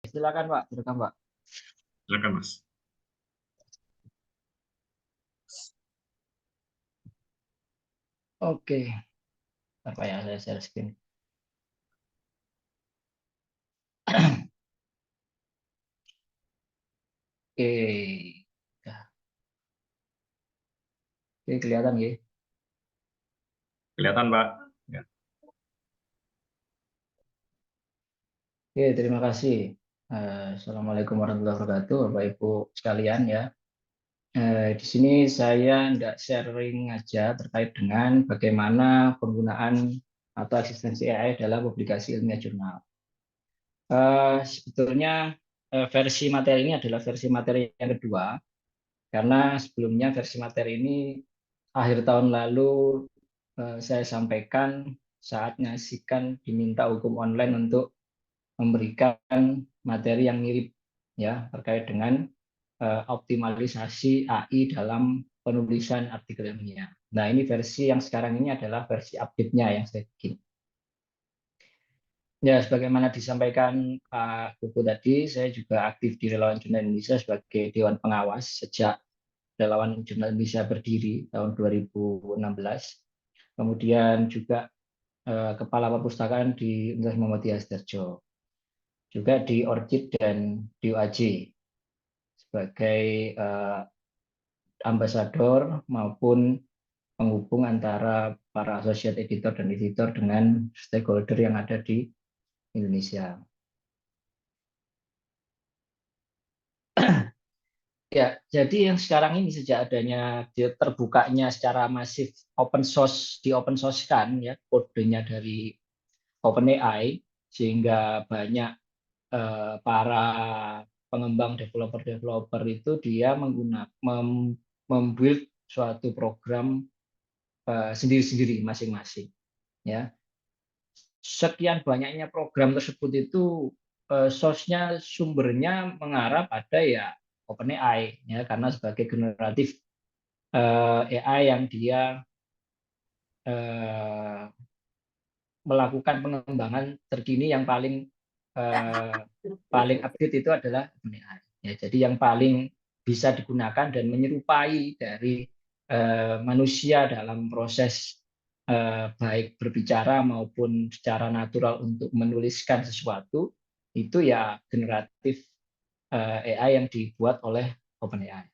Silakan Pak, silakan Pak. Silakan Mas. Oke, apa ya, saya share screen. Oke, oke kelihatan ya. Kelihatan Pak. Ya. Oke, terima kasih. Assalamualaikum warahmatullahi wabarakatuh, Bapak Ibu sekalian ya. Di sini saya tidak sharing aja terkait dengan bagaimana penggunaan atau eksistensi AI dalam publikasi ilmiah jurnal. Sebetulnya versi materi ini adalah versi materi yang kedua, karena sebelumnya versi materi ini akhir tahun lalu saya sampaikan saat ngasihkan diminta hukum online untuk memberikan materi yang mirip ya terkait dengan optimalisasi AI dalam penulisan artikel ilmiah. Nah, ini versi yang sekarang ini adalah versi update-nya yang saya bikin. Ya, sebagaimana disampaikan Pak Kuku tadi, saya juga aktif di Relawan Jurnal Indonesia sebagai Dewan Pengawas sejak Relawan Jurnal Indonesia berdiri tahun 2016. Kemudian juga Kepala Perpustakaan di Universitas Muhammadiyah Sederjo. Juga di Orchid dan di UAJ sebagai ambasador maupun penghubung antara para associate editor dan editor dengan stakeholder yang ada di Indonesia. Ya, jadi yang sekarang ini sejak adanya terbukanya secara masif open source di open source kan ya kodenya dari OpenAI sehingga banyak para pengembang developer itu dia membuild suatu program sendiri-sendiri masing-masing ya. Sekian banyaknya program tersebut itu source-nya sumbernya mengarah pada ya OpenAI ya karena sebagai generatif AI yang dia melakukan pengembangan terkini yang paling update itu adalah OpenAI. Ya, jadi yang paling bisa digunakan dan menyerupai dari manusia dalam proses baik berbicara maupun secara natural untuk menuliskan sesuatu itu ya generatif AI yang dibuat oleh OpenAI.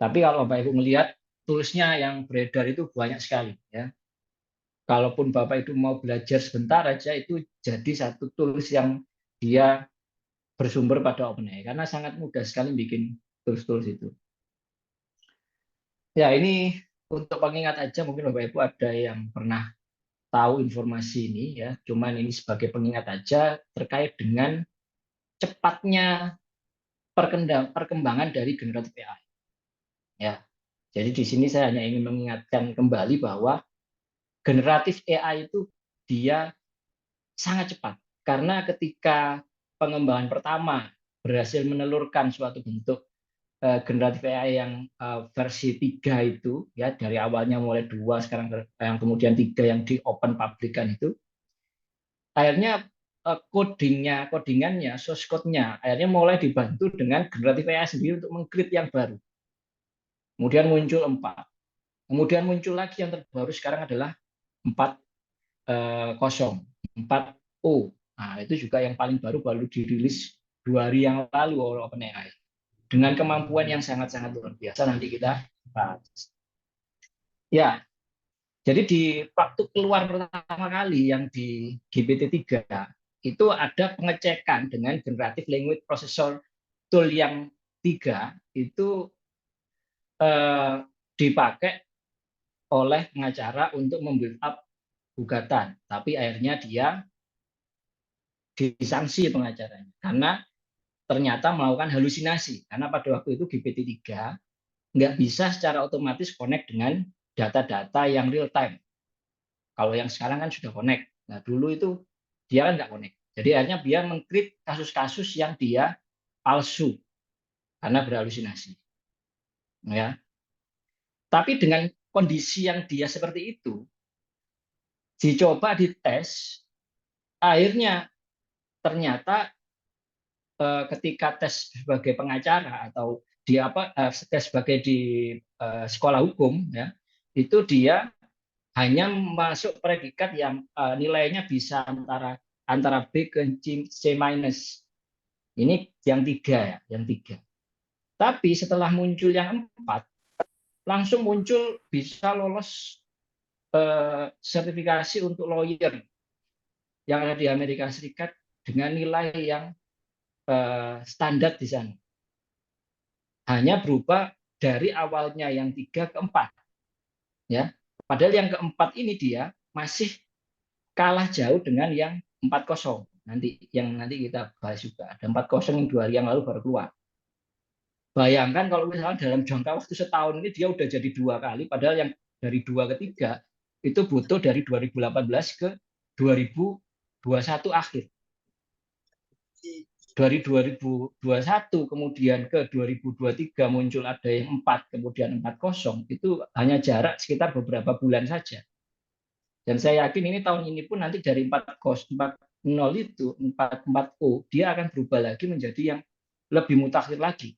Tapi kalau Bapak Ibu melihat toolsnya yang beredar itu banyak sekali ya. Kalaupun Bapak itu mau belajar sebentar aja itu jadi satu tools yang dia bersumber pada OpenAI karena sangat mudah sekali bikin tools-tools itu. Ya ini untuk pengingat aja mungkin Bapak Ibu ada yang pernah tahu informasi ini ya. Cuman ini sebagai pengingat aja terkait dengan cepatnya perkembangan dari generatif AI. Ya. Jadi di sini saya hanya ingin mengingatkan kembali bahwa generatif AI itu dia sangat cepat karena ketika pengembangan pertama berhasil menelurkan suatu bentuk generatif AI yang versi 3 itu ya dari awalnya mulai 2 sekarang yang kemudian 3 yang di open publikan itu akhirnya codingannya source code-nya akhirnya mulai dibantu dengan generatif AI sendiri untuk mengcreate yang baru. Kemudian muncul 4. Kemudian muncul lagi yang terbaru sekarang adalah 4.0 Nah, itu juga yang paling baru dirilis 2 hari yang lalu oleh OpenAI. Dengan kemampuan yang sangat-sangat luar biasa nanti kita bahas. Ya, jadi di waktu keluar pertama kali yang di GPT-3 itu ada pengecekan dengan generative language processor tool yang 3 itu dipakai oleh pengacara untuk membuild up gugatan, tapi akhirnya dia disanksi pengacaranya karena ternyata melakukan halusinasi karena pada waktu itu GPT-3 nggak bisa secara otomatis connect dengan data-data yang real time. Kalau yang sekarang kan sudah connect. Nah dulu itu dia kan nggak connect. Jadi akhirnya dia mengkrit kasus-kasus yang dia palsu karena berhalusinasi. Ya. Tapi dengan kondisi yang dia seperti itu, dicoba dites, akhirnya ternyata ketika tes sebagai pengacara atau tes sebagai di sekolah hukum ya, itu dia hanya masuk predikat yang nilainya bisa antara B ke C minus. Ini yang 3 ya, yang 3. Tapi setelah muncul yang 4, langsung muncul bisa lolos sertifikasi untuk lawyer yang ada di Amerika Serikat dengan nilai yang standar di sana. Hanya berubah dari awalnya yang 3 ke 4. Ya. Padahal yang keempat ini dia masih kalah jauh dengan yang 4-0. Nanti kita bahas juga. Ada 4-0 yang 2 hari yang lalu baru keluar. Bayangkan kalau misalnya dalam jangka waktu setahun ini dia udah jadi 2 kali, padahal yang dari 2 ke 3 itu butuh dari 2018 ke 2021 akhir. Dari 2021 kemudian ke 2023 muncul ada yang 4, kemudian 4-0, itu hanya jarak sekitar beberapa bulan saja. Dan saya yakin ini tahun ini pun nanti dari 4-0 itu 4-4-0 dia akan berubah lagi menjadi yang lebih mutakhir lagi.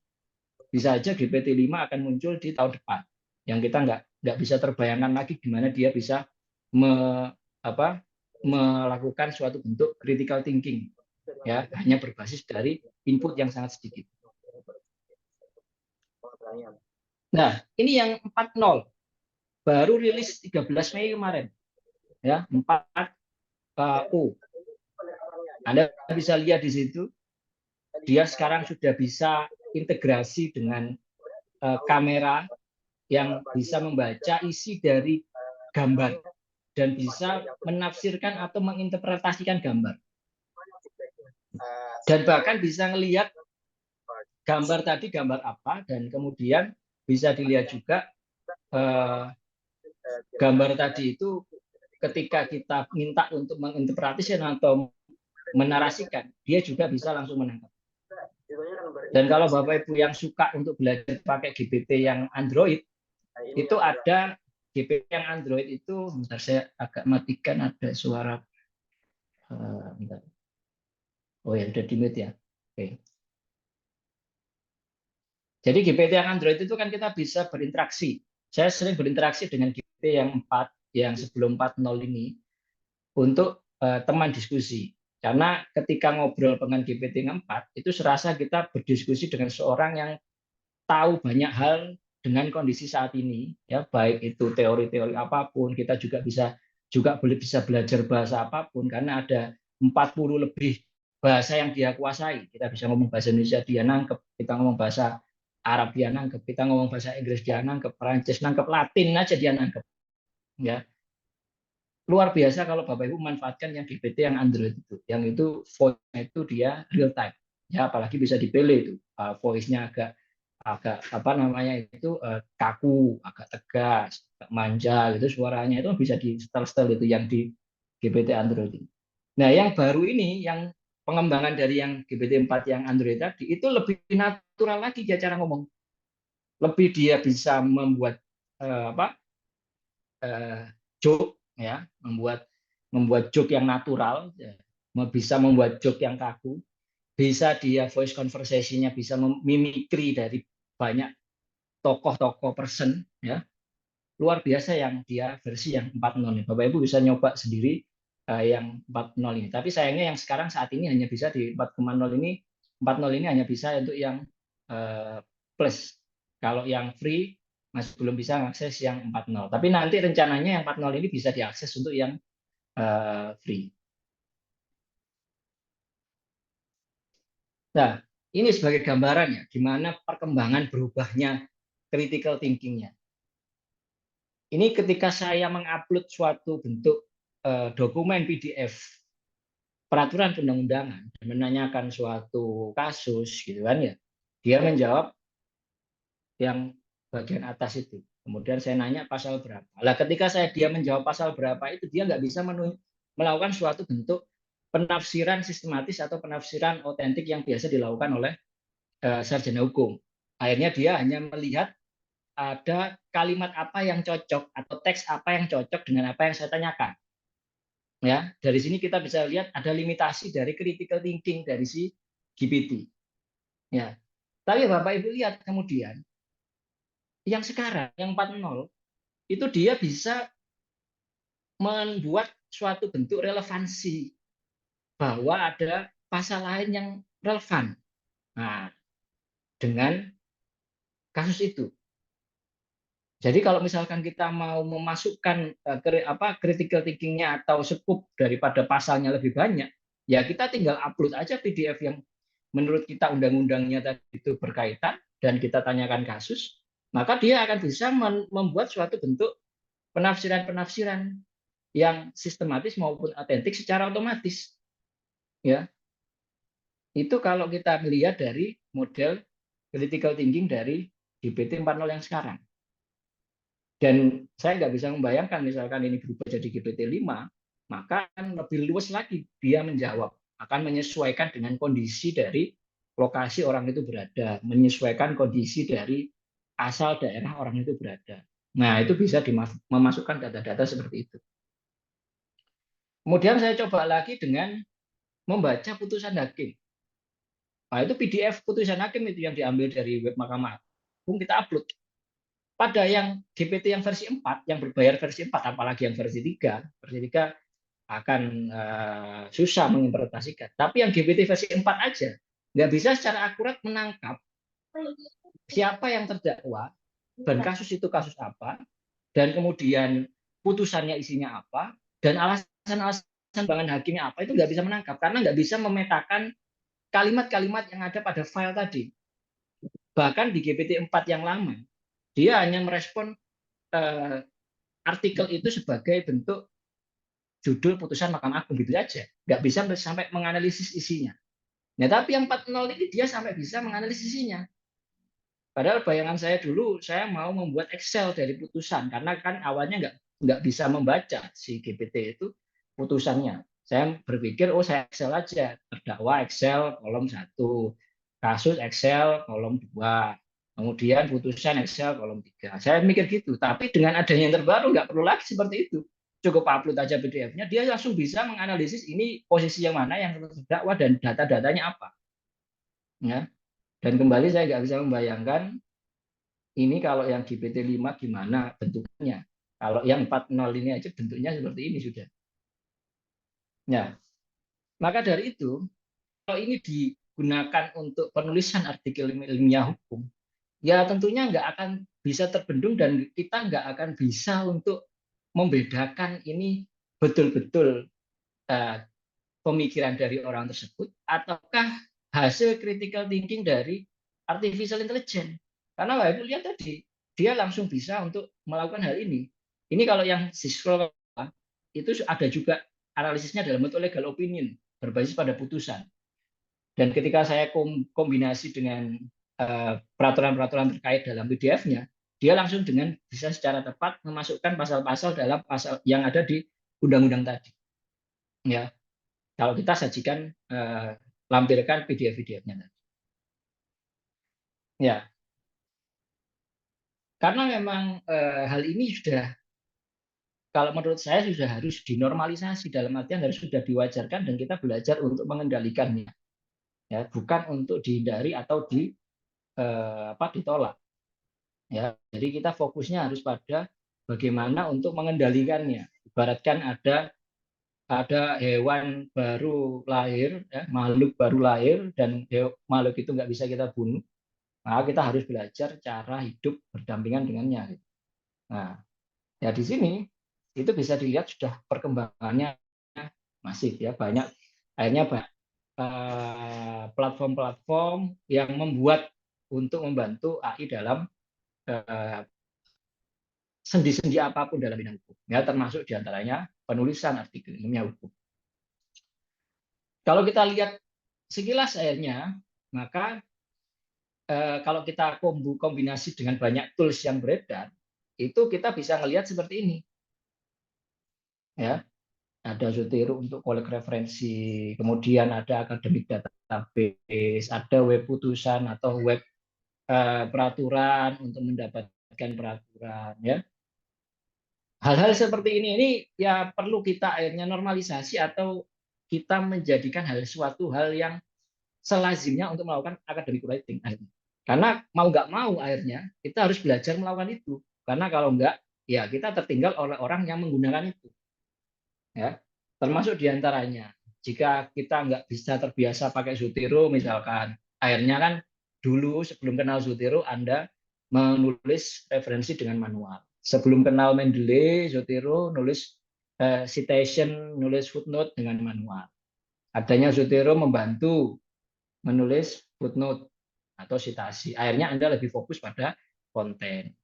Bisa aja GPT-5 akan muncul di tahun depan yang kita nggak bisa terbayangkan lagi gimana dia bisa melakukan suatu bentuk critical thinking ya, hanya berbasis dari input yang sangat sedikit. Nah, ini yang 4.0 baru rilis 13 Mei kemarin. Ya, 4.0. Anda bisa lihat di situ dia sekarang sudah bisa integrasi dengan kamera yang bisa membaca isi dari gambar dan bisa menafsirkan atau menginterpretasikan gambar. Dan bahkan bisa melihat gambar tadi gambar apa, dan kemudian bisa dilihat juga gambar tadi itu ketika kita minta untuk menginterpretasikan atau menarasikan, dia juga bisa langsung menangkap. Dan kalau Bapak Ibu yang suka untuk belajar pakai GPT yang Android, itu ada GPT yang Android itu, bentar saya agak matikan ada suara. Bentar. Oh ya, udah di mute ya. Oke. Jadi GPT yang Android itu kan kita bisa berinteraksi. Saya sering berinteraksi dengan GPT yang 4, yang sebelum 4.0 ini untuk teman diskusi. Karena ketika ngobrol dengan GPT yang 4, itu serasa kita berdiskusi dengan seorang yang tahu banyak hal dengan kondisi saat ini, ya baik itu teori-teori apapun, kita juga bisa belajar bahasa apapun karena ada 40 lebih bahasa yang dia kuasai. Kita bisa ngomong bahasa Indonesia dia nangkep, kita ngomong bahasa Arab dia nangkep, kita ngomong bahasa Inggris dia nangkep, Perancis nangkep, Latin aja dia nangkep. Ya. Luar biasa kalau Bapak Ibu manfaatkan yang GPT yang Android itu. Yang itu voice-nya itu dia real time. Ya, apalagi bisa dipilih itu. Voice-nya agak kaku, agak tegas, agak manja gitu suaranya, itu bisa di setel-setel itu yang di GPT Android ini. Nah, yang baru ini yang pengembangan dari yang GPT 4 yang Android tadi itu lebih natural lagi dia cara ngomong. Lebih dia bisa membuat joke ya, membuat joke yang natural, ya. Bisa membuat joke yang kaku, bisa dia voice conversation-nya bisa memimikri dari banyak tokoh-tokoh person ya. Luar biasa yang dia versi yang 4.0 ini. Bapak Ibu bisa nyoba sendiri yang 4.0 ini. Tapi sayangnya yang sekarang saat ini hanya bisa di 4.0 ini, 4.0 ini hanya bisa untuk yang plus. Kalau yang free masih belum bisa mengakses yang 4.0. Tapi nanti rencananya yang 4.0 ini bisa diakses untuk yang free. Nah, ini sebagai gambaran ya, gimana perkembangan berubahnya critical thinking-nya. Ini ketika saya mengupload suatu bentuk dokumen PDF peraturan perundang-undangan dan menanyakan suatu kasus gitu kan ya, dia menjawab yang bagian atas itu. Kemudian saya nanya pasal berapa. Lah ketika dia menjawab pasal berapa itu dia nggak bisa melakukan suatu bentuk penafsiran sistematis atau penafsiran otentik yang biasa dilakukan oleh sarjana hukum. Akhirnya dia hanya melihat ada kalimat apa yang cocok atau teks apa yang cocok dengan apa yang saya tanyakan. Ya, dari sini kita bisa lihat ada limitasi dari critical thinking dari si GPT. Ya. Tapi Bapak Ibu lihat kemudian yang sekarang yang 4.0 itu dia bisa membuat suatu bentuk relevansi bahwa ada pasal lain yang relevan. Nah, dengan kasus itu. Jadi kalau misalkan kita mau memasukkan critical thinking-nya atau scope daripada pasalnya lebih banyak, ya kita tinggal upload aja PDF yang menurut kita undang-undangnya tadi itu berkaitan dan kita tanyakan kasus, maka dia akan bisa membuat suatu bentuk penafsiran-penafsiran yang sistematis maupun autentik secara otomatis. Ya, itu kalau kita melihat dari model critical thinking dari GPT 4.0 yang sekarang. Dan saya nggak bisa membayangkan misalkan ini berubah jadi GPT 5, maka akan lebih luas lagi dia menjawab, akan menyesuaikan dengan kondisi dari lokasi orang itu berada, menyesuaikan kondisi dari asal daerah orang itu berada. Nah, itu bisa memasukkan data-data seperti itu. Kemudian saya coba lagi dengan membaca putusan hakim. Nah, itu PDF putusan hakim itu yang diambil dari web Mahkamah Agung, kita upload. Pada yang GPT yang versi 4, yang berbayar versi 4, apalagi yang versi 3 akan susah menginterpretasikan. Tapi yang GPT versi 4 aja, nggak bisa secara akurat menangkap siapa yang terdakwa, dan kasus itu kasus apa, dan kemudian putusannya isinya apa, dan alasan-alasan pertimbangan hakimnya apa, itu nggak bisa menangkap, karena nggak bisa memetakan kalimat-kalimat yang ada pada file tadi. Bahkan di GPT 4 yang lama, dia hanya merespon artikel itu sebagai bentuk judul putusan Mahkamah Agung gitu aja, nggak bisa sampai menganalisis isinya. Nah, tapi yang 4.0 ini dia sampai bisa menganalisis isinya. Padahal bayangan saya dulu, saya mau membuat Excel dari putusan, karena kan awalnya nggak bisa membaca si GPT itu putusannya. Saya berpikir, oh saya Excel aja, terdakwa Excel kolom 1, kasus Excel kolom 2, kemudian putusan Excel kolom 3. Saya mikir gitu, tapi dengan adanya yang terbaru nggak perlu lagi seperti itu. Cukup upload aja PDF-nya, dia langsung bisa menganalisis ini posisi yang mana yang terdakwa dan data-datanya apa. Ya. Dan kembali saya nggak bisa membayangkan ini kalau yang GPT-5 gimana bentuknya. Kalau yang 4.0 ini aja bentuknya seperti ini sudah. Ya, maka dari itu, kalau ini digunakan untuk penulisan artikel ilmiah hukum, ya tentunya nggak akan bisa terbendung dan kita nggak akan bisa untuk membedakan ini betul-betul pemikiran dari orang tersebut ataukah hasil critical thinking dari artificial intelligence. Karena Pak Ibu lihat tadi, dia langsung bisa untuk melakukan hal ini. Ini kalau yang scroll itu ada juga analisisnya dalam bentuk legal opinion berbasis pada putusan. Dan ketika saya kombinasi dengan peraturan-peraturan terkait dalam PDF-nya, dia langsung dengan bisa secara tepat memasukkan pasal-pasal dalam pasal yang ada di undang-undang tadi. Ya, kalau kita sajikan lampirkan PDF-nya tadi. Ya, karena memang hal ini sudah, kalau menurut saya sudah harus dinormalisasi, dalam artian harus sudah diwajarkan dan kita belajar untuk mengendalikannya, ya, bukan untuk dihindari atau ditolak. Ya, jadi kita fokusnya harus pada bagaimana untuk mengendalikannya. Ibaratkan ada hewan baru lahir, ya, makhluk baru lahir, dan makhluk itu nggak bisa kita bunuh, maka kita harus belajar cara hidup berdampingan dengannya. Nah, ya di sini itu bisa dilihat sudah perkembangannya masif, ya, banyak akhirnya platform-platform yang membuat untuk membantu AI dalam sendi-sendi apapun dalam bidang hukum, ya, termasuk diantaranya penulisan artikel ilmiah hukum. Kalau kita lihat sekilas akhirnya, maka kalau kita kombinasi dengan banyak tools yang beredar, itu kita bisa melihat seperti ini. Ya, ada Zotero untuk kolek referensi, kemudian ada akademik database, ada web putusan atau web peraturan untuk mendapatkan peraturan. Ya, hal-hal seperti ini ya perlu kita akhirnya normalisasi atau kita menjadikan suatu hal yang selazimnya untuk melakukan academic writing akhirnya. Karena mau nggak mau akhirnya kita harus belajar melakukan itu. Karena kalau nggak, ya kita tertinggal oleh orang yang menggunakan itu. Ya, termasuk diantaranya jika kita nggak bisa terbiasa pakai Zotero misalkan, akhirnya kan dulu sebelum kenal Zotero Anda menulis referensi dengan manual. Sebelum kenal Mendeley, Zotero nulis citation, nulis footnote dengan manual. Adanya Zotero membantu menulis footnote atau citasi. Akhirnya Anda lebih fokus pada konten.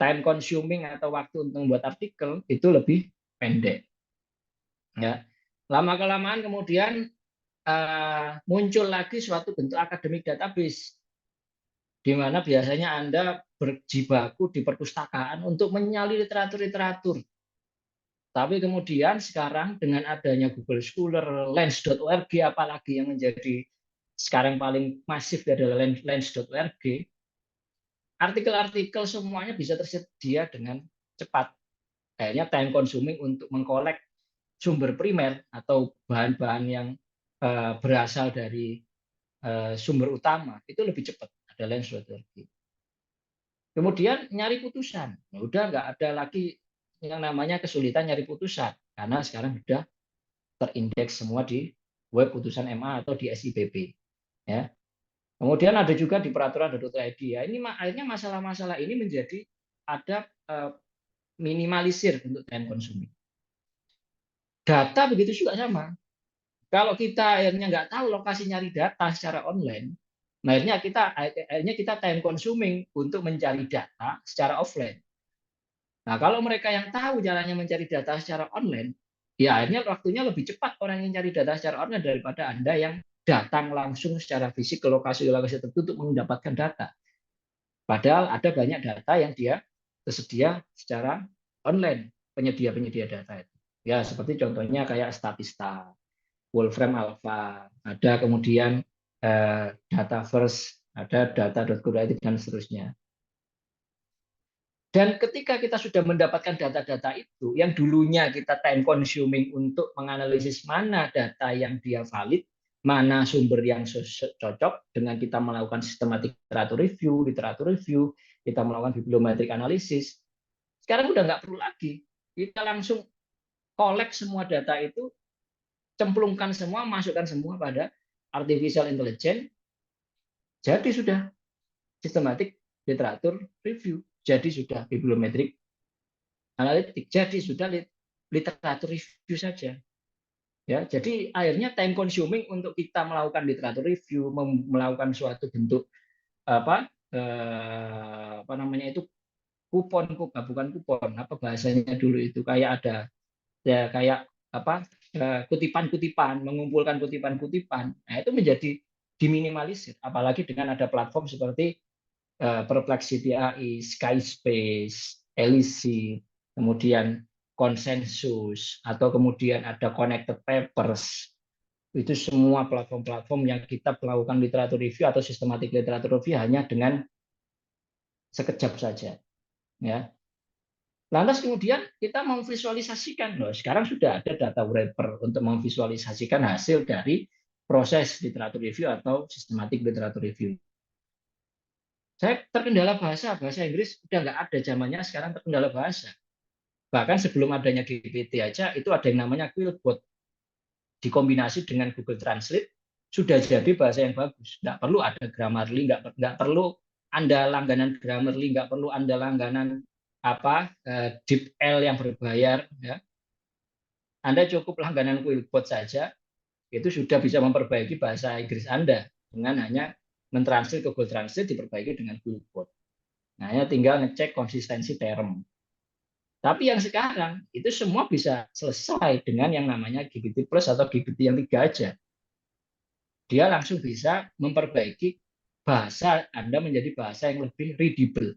Time consuming atau waktu untuk membuat artikel itu lebih pendek. Ya, lama kelamaan kemudian muncul lagi suatu bentuk akademik database, di mana biasanya Anda berjibaku di perpustakaan untuk menyali literatur-literatur. Tapi kemudian sekarang dengan adanya Google Scholar, Lens.org, apalagi yang menjadi sekarang paling masif adalah Lens.org, artikel-artikel semuanya bisa tersedia dengan cepat. Kayaknya time consuming untuk mengkolek sumber primer atau bahan-bahan yang berasal dari sumber utama itu lebih cepat, ada Lens.org. Kemudian nyari putusan, nah, udah nggak ada lagi yang namanya kesulitan nyari putusan karena sekarang sudah terindeks semua di web putusan MA atau di SIPP. Ya. Kemudian ada juga di peraturan.id. Ya, ini akhirnya masalah-masalah ini menjadi ada minimalisir untuk time consuming. Data begitu juga sama. Kalau kita akhirnya nggak tahu lokasi nyari data secara online, nah akhirnya kita time consuming untuk mencari data secara offline. Nah, kalau mereka yang tahu caranya mencari data secara online, ya akhirnya waktunya lebih cepat orang yang cari data secara online daripada Anda yang datang langsung secara fisik ke lokasi-lokasi tertentu untuk mendapatkan data. Padahal ada banyak data yang dia tersedia secara online, penyedia-penyedia data itu. Ya, seperti contohnya kayak Statista, Wolfram Alpha, ada kemudian Dataverse, ada data.co.id dan seterusnya. Dan ketika kita sudah mendapatkan data-data itu, yang dulunya kita time consuming untuk menganalisis mana data yang dia valid, mana sumber yang cocok dengan kita melakukan systematic literatur review, kita melakukan bibliometrik analisis. Sekarang udah nggak perlu lagi. Kita langsung collect semua data itu, cemplungkan semua, masukkan semua pada artificial intelligence, jadi sudah systematic literatur review, jadi sudah bibliometrik analitik, jadi sudah literatur review saja. Ya, jadi akhirnya time consuming untuk kita melakukan literatur review, melakukan suatu bentuk apa namanya itu bukan kupon, apa bahasanya dulu itu kayak ada ya kayak apa kutipan-kutipan, mengumpulkan kutipan-kutipan. Nah, itu menjadi diminimalisir, apalagi dengan ada platform seperti Perplexity AI, Skyspace, Elisi, kemudian konsensus, atau kemudian ada connected papers. Itu semua platform-platform yang kita melakukan literatur review atau sistematik literatur review hanya dengan sekejap saja. Ya. Lantas kemudian kita memvisualisasikan, loh, sekarang sudah ada data wrapper untuk memvisualisasikan hasil dari proses literatur review atau sistematik literatur review. Saya terkendala bahasa Inggris udah nggak ada zamannya sekarang terkendala bahasa. Bahkan sebelum adanya GPT aja itu ada yang namanya Quillbot. Dikombinasi dengan Google Translate sudah jadi bahasa yang bagus. Nggak perlu ada Grammarly, nggak perlu Anda langganan Grammarly, nggak perlu Anda langganan DeepL yang berbayar. Ya. Anda cukup langganan Quillbot saja, itu sudah bisa memperbaiki bahasa Inggris Anda dengan hanya mentranslate ke Google Translate diperbaiki dengan Quillbot. Nah, hanya tinggal ngecek konsistensi term. Tapi yang sekarang itu semua bisa selesai dengan yang namanya GPT Plus atau GPT yang 3 aja. Dia langsung bisa memperbaiki bahasa Anda menjadi bahasa yang lebih readable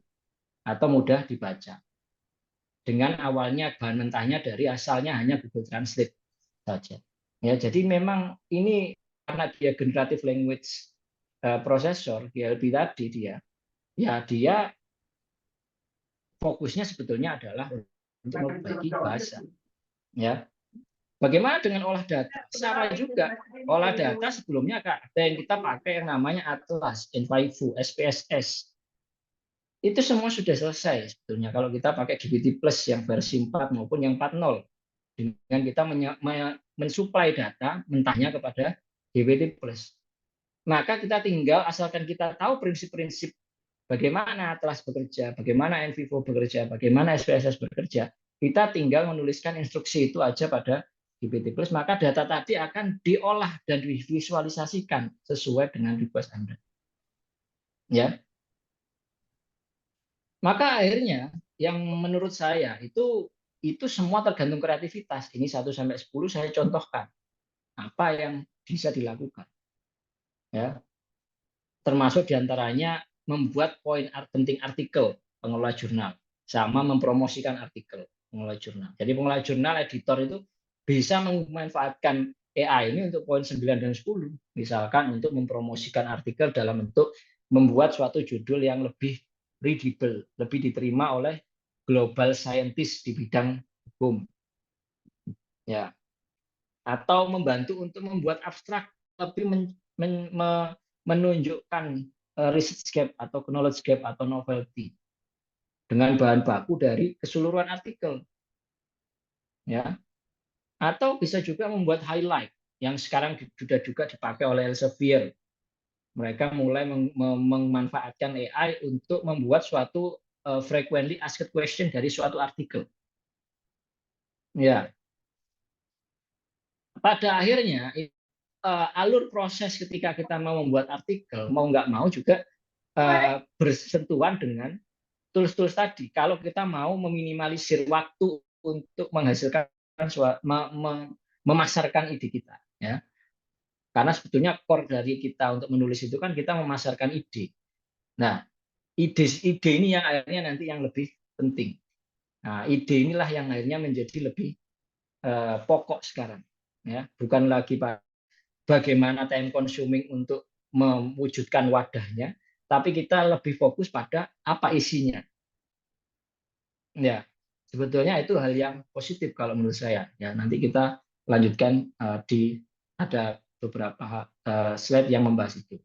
atau mudah dibaca. Dengan awalnya bahan mentahnya dari asalnya hanya Google Translate saja. Ya, jadi memang ini karena dia generative language processor, GLP tadi dia fokusnya sebetulnya adalah untuk memperbaiki bahasa. Ya. Bagaimana dengan olah data? Sama juga. Olah data sebelumnya ada yang kita pakai yang namanya Atlas, Envivo, SPSS. Itu semua sudah selesai sebetulnya kalau kita pakai GPT Plus yang versi 4 maupun yang 4.0. Dengan kita mensuplai data mentahnya kepada GPT Plus. Maka kita tinggal, asalkan kita tahu prinsip-prinsip bagaimana Atlas bekerja, bagaimana Envivo bekerja, bagaimana SPSS bekerja, kita tinggal menuliskan instruksi itu aja pada GPT Plus, maka data tadi akan diolah dan divisualisasikan sesuai dengan request Anda. Ya. Maka akhirnya yang menurut saya itu semua tergantung kreativitas. Ini 1 sampai 10 saya contohkan apa yang bisa dilakukan. Ya. Termasuk diantaranya membuat poin penting artikel pengelola jurnal, sama mempromosikan artikel pengelola jurnal. Jadi pengelola jurnal, editor itu bisa memanfaatkan AI ini untuk poin 9 dan 10, misalkan untuk mempromosikan artikel dalam bentuk membuat suatu judul yang lebih readable, lebih diterima oleh global scientist di bidang hukum. Ya. Atau membantu untuk membuat abstrak lebih menunjukkan research gap atau knowledge gap atau novelty dengan bahan baku dari keseluruhan artikel, ya. Atau bisa juga membuat highlight yang sekarang sudah juga dipakai oleh Elsevier. Mereka mulai memanfaatkan AI untuk membuat suatu frequently asked question dari suatu artikel. Ya, pada akhirnya alur proses ketika kita mau membuat artikel mau nggak mau juga bersentuhan dengan tools-tools tadi. Kalau kita mau meminimalisir waktu untuk menghasilkan memasarkan ide kita, ya. Karena sebetulnya core dari kita untuk menulis itu kan kita memasarkan ide. Nah, ide ini yang akhirnya nanti yang lebih penting. Nah, ide inilah yang akhirnya menjadi lebih pokok sekarang, ya. Bukan lagi bagaimana time consuming untuk mewujudkan wadahnya, tapi kita lebih fokus pada apa isinya. Ya, sebetulnya itu hal yang positif kalau menurut saya. Ya, nanti kita lanjutkan di ada beberapa slide yang membahas itu.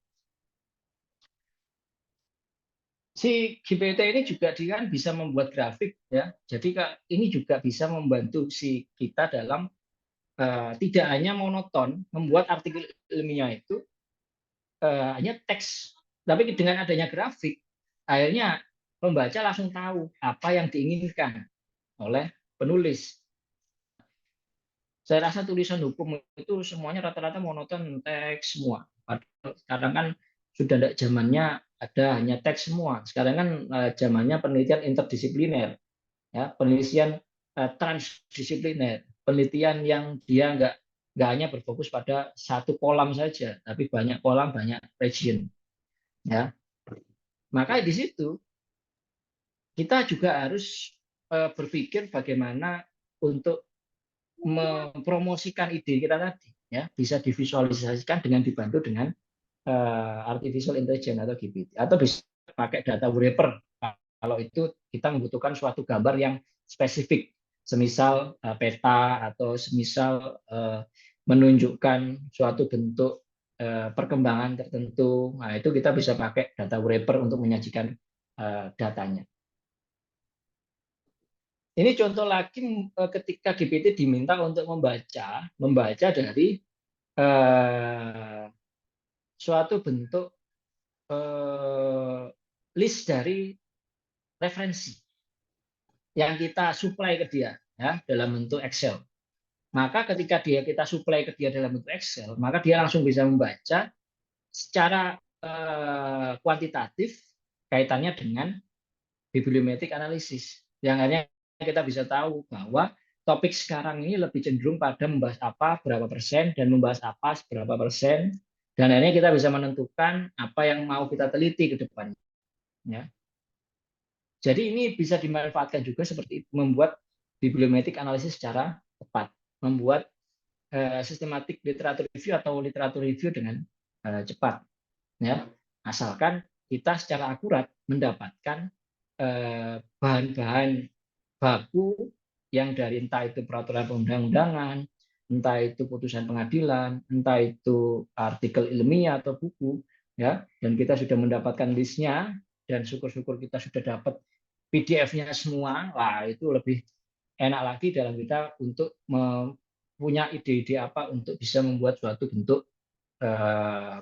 Si GPT ini juga dia kan bisa membuat grafik, ya. Jadi ini juga bisa membantu si kita dalam tidak hanya monoton membuat artikel ilmiah itu hanya teks, tapi dengan adanya grafik, akhirnya pembaca langsung tahu apa yang diinginkan oleh penulis. Saya rasa tulisan hukum itu semuanya rata-rata monoton teks semua. Sekarang kan sudah tidak zamannya ada hanya teks semua. Sekarang kan zamannya penelitian interdisipliner, ya, penelitian transdisipliner, penelitian yang dia nggak hanya berfokus pada satu kolam saja, tapi banyak kolam, banyak region, ya. Maka di situ kita juga harus berpikir bagaimana untuk mempromosikan ide kita tadi, ya, bisa divisualisasikan dengan dibantu dengan artificial intelligence atau GPT, atau bisa pakai data wrapper kalau itu kita membutuhkan suatu gambar yang spesifik, semisal peta atau semisal menunjukkan suatu bentuk perkembangan tertentu. Nah, itu kita bisa pakai data wrapper untuk menyajikan datanya. Ini contoh lagi ketika GPT diminta untuk membaca dari suatu bentuk list dari referensi yang kita supply ke dia, ya, dalam bentuk Excel. Maka ketika kita supply ke dia dalam bentuk Excel, maka dia langsung bisa membaca secara kuantitatif kaitannya dengan bibliometrik analisis. Yang akhirnya kita bisa tahu bahwa topik sekarang ini lebih cenderung pada membahas apa, berapa persen, dan membahas apa, berapa persen. Dan akhirnya kita bisa menentukan apa yang mau kita teliti ke depannya. Ya. Jadi ini bisa dimanfaatkan juga seperti itu, membuat bibliometrik analisis secara tepat, membuat sistematik literatur review atau literatur review dengan cepat, ya. Asalkan kita secara akurat mendapatkan bahan-bahan baku yang dari entah itu peraturan perundang-undangan entah itu putusan pengadilan, entah itu artikel ilmiah atau buku, ya. Dan kita sudah mendapatkan listnya, dan syukur-syukur kita sudah dapat PDF-nya semua. Lah itu lebih enak lagi dalam kita untuk punya ide-ide apa untuk bisa membuat suatu bentuk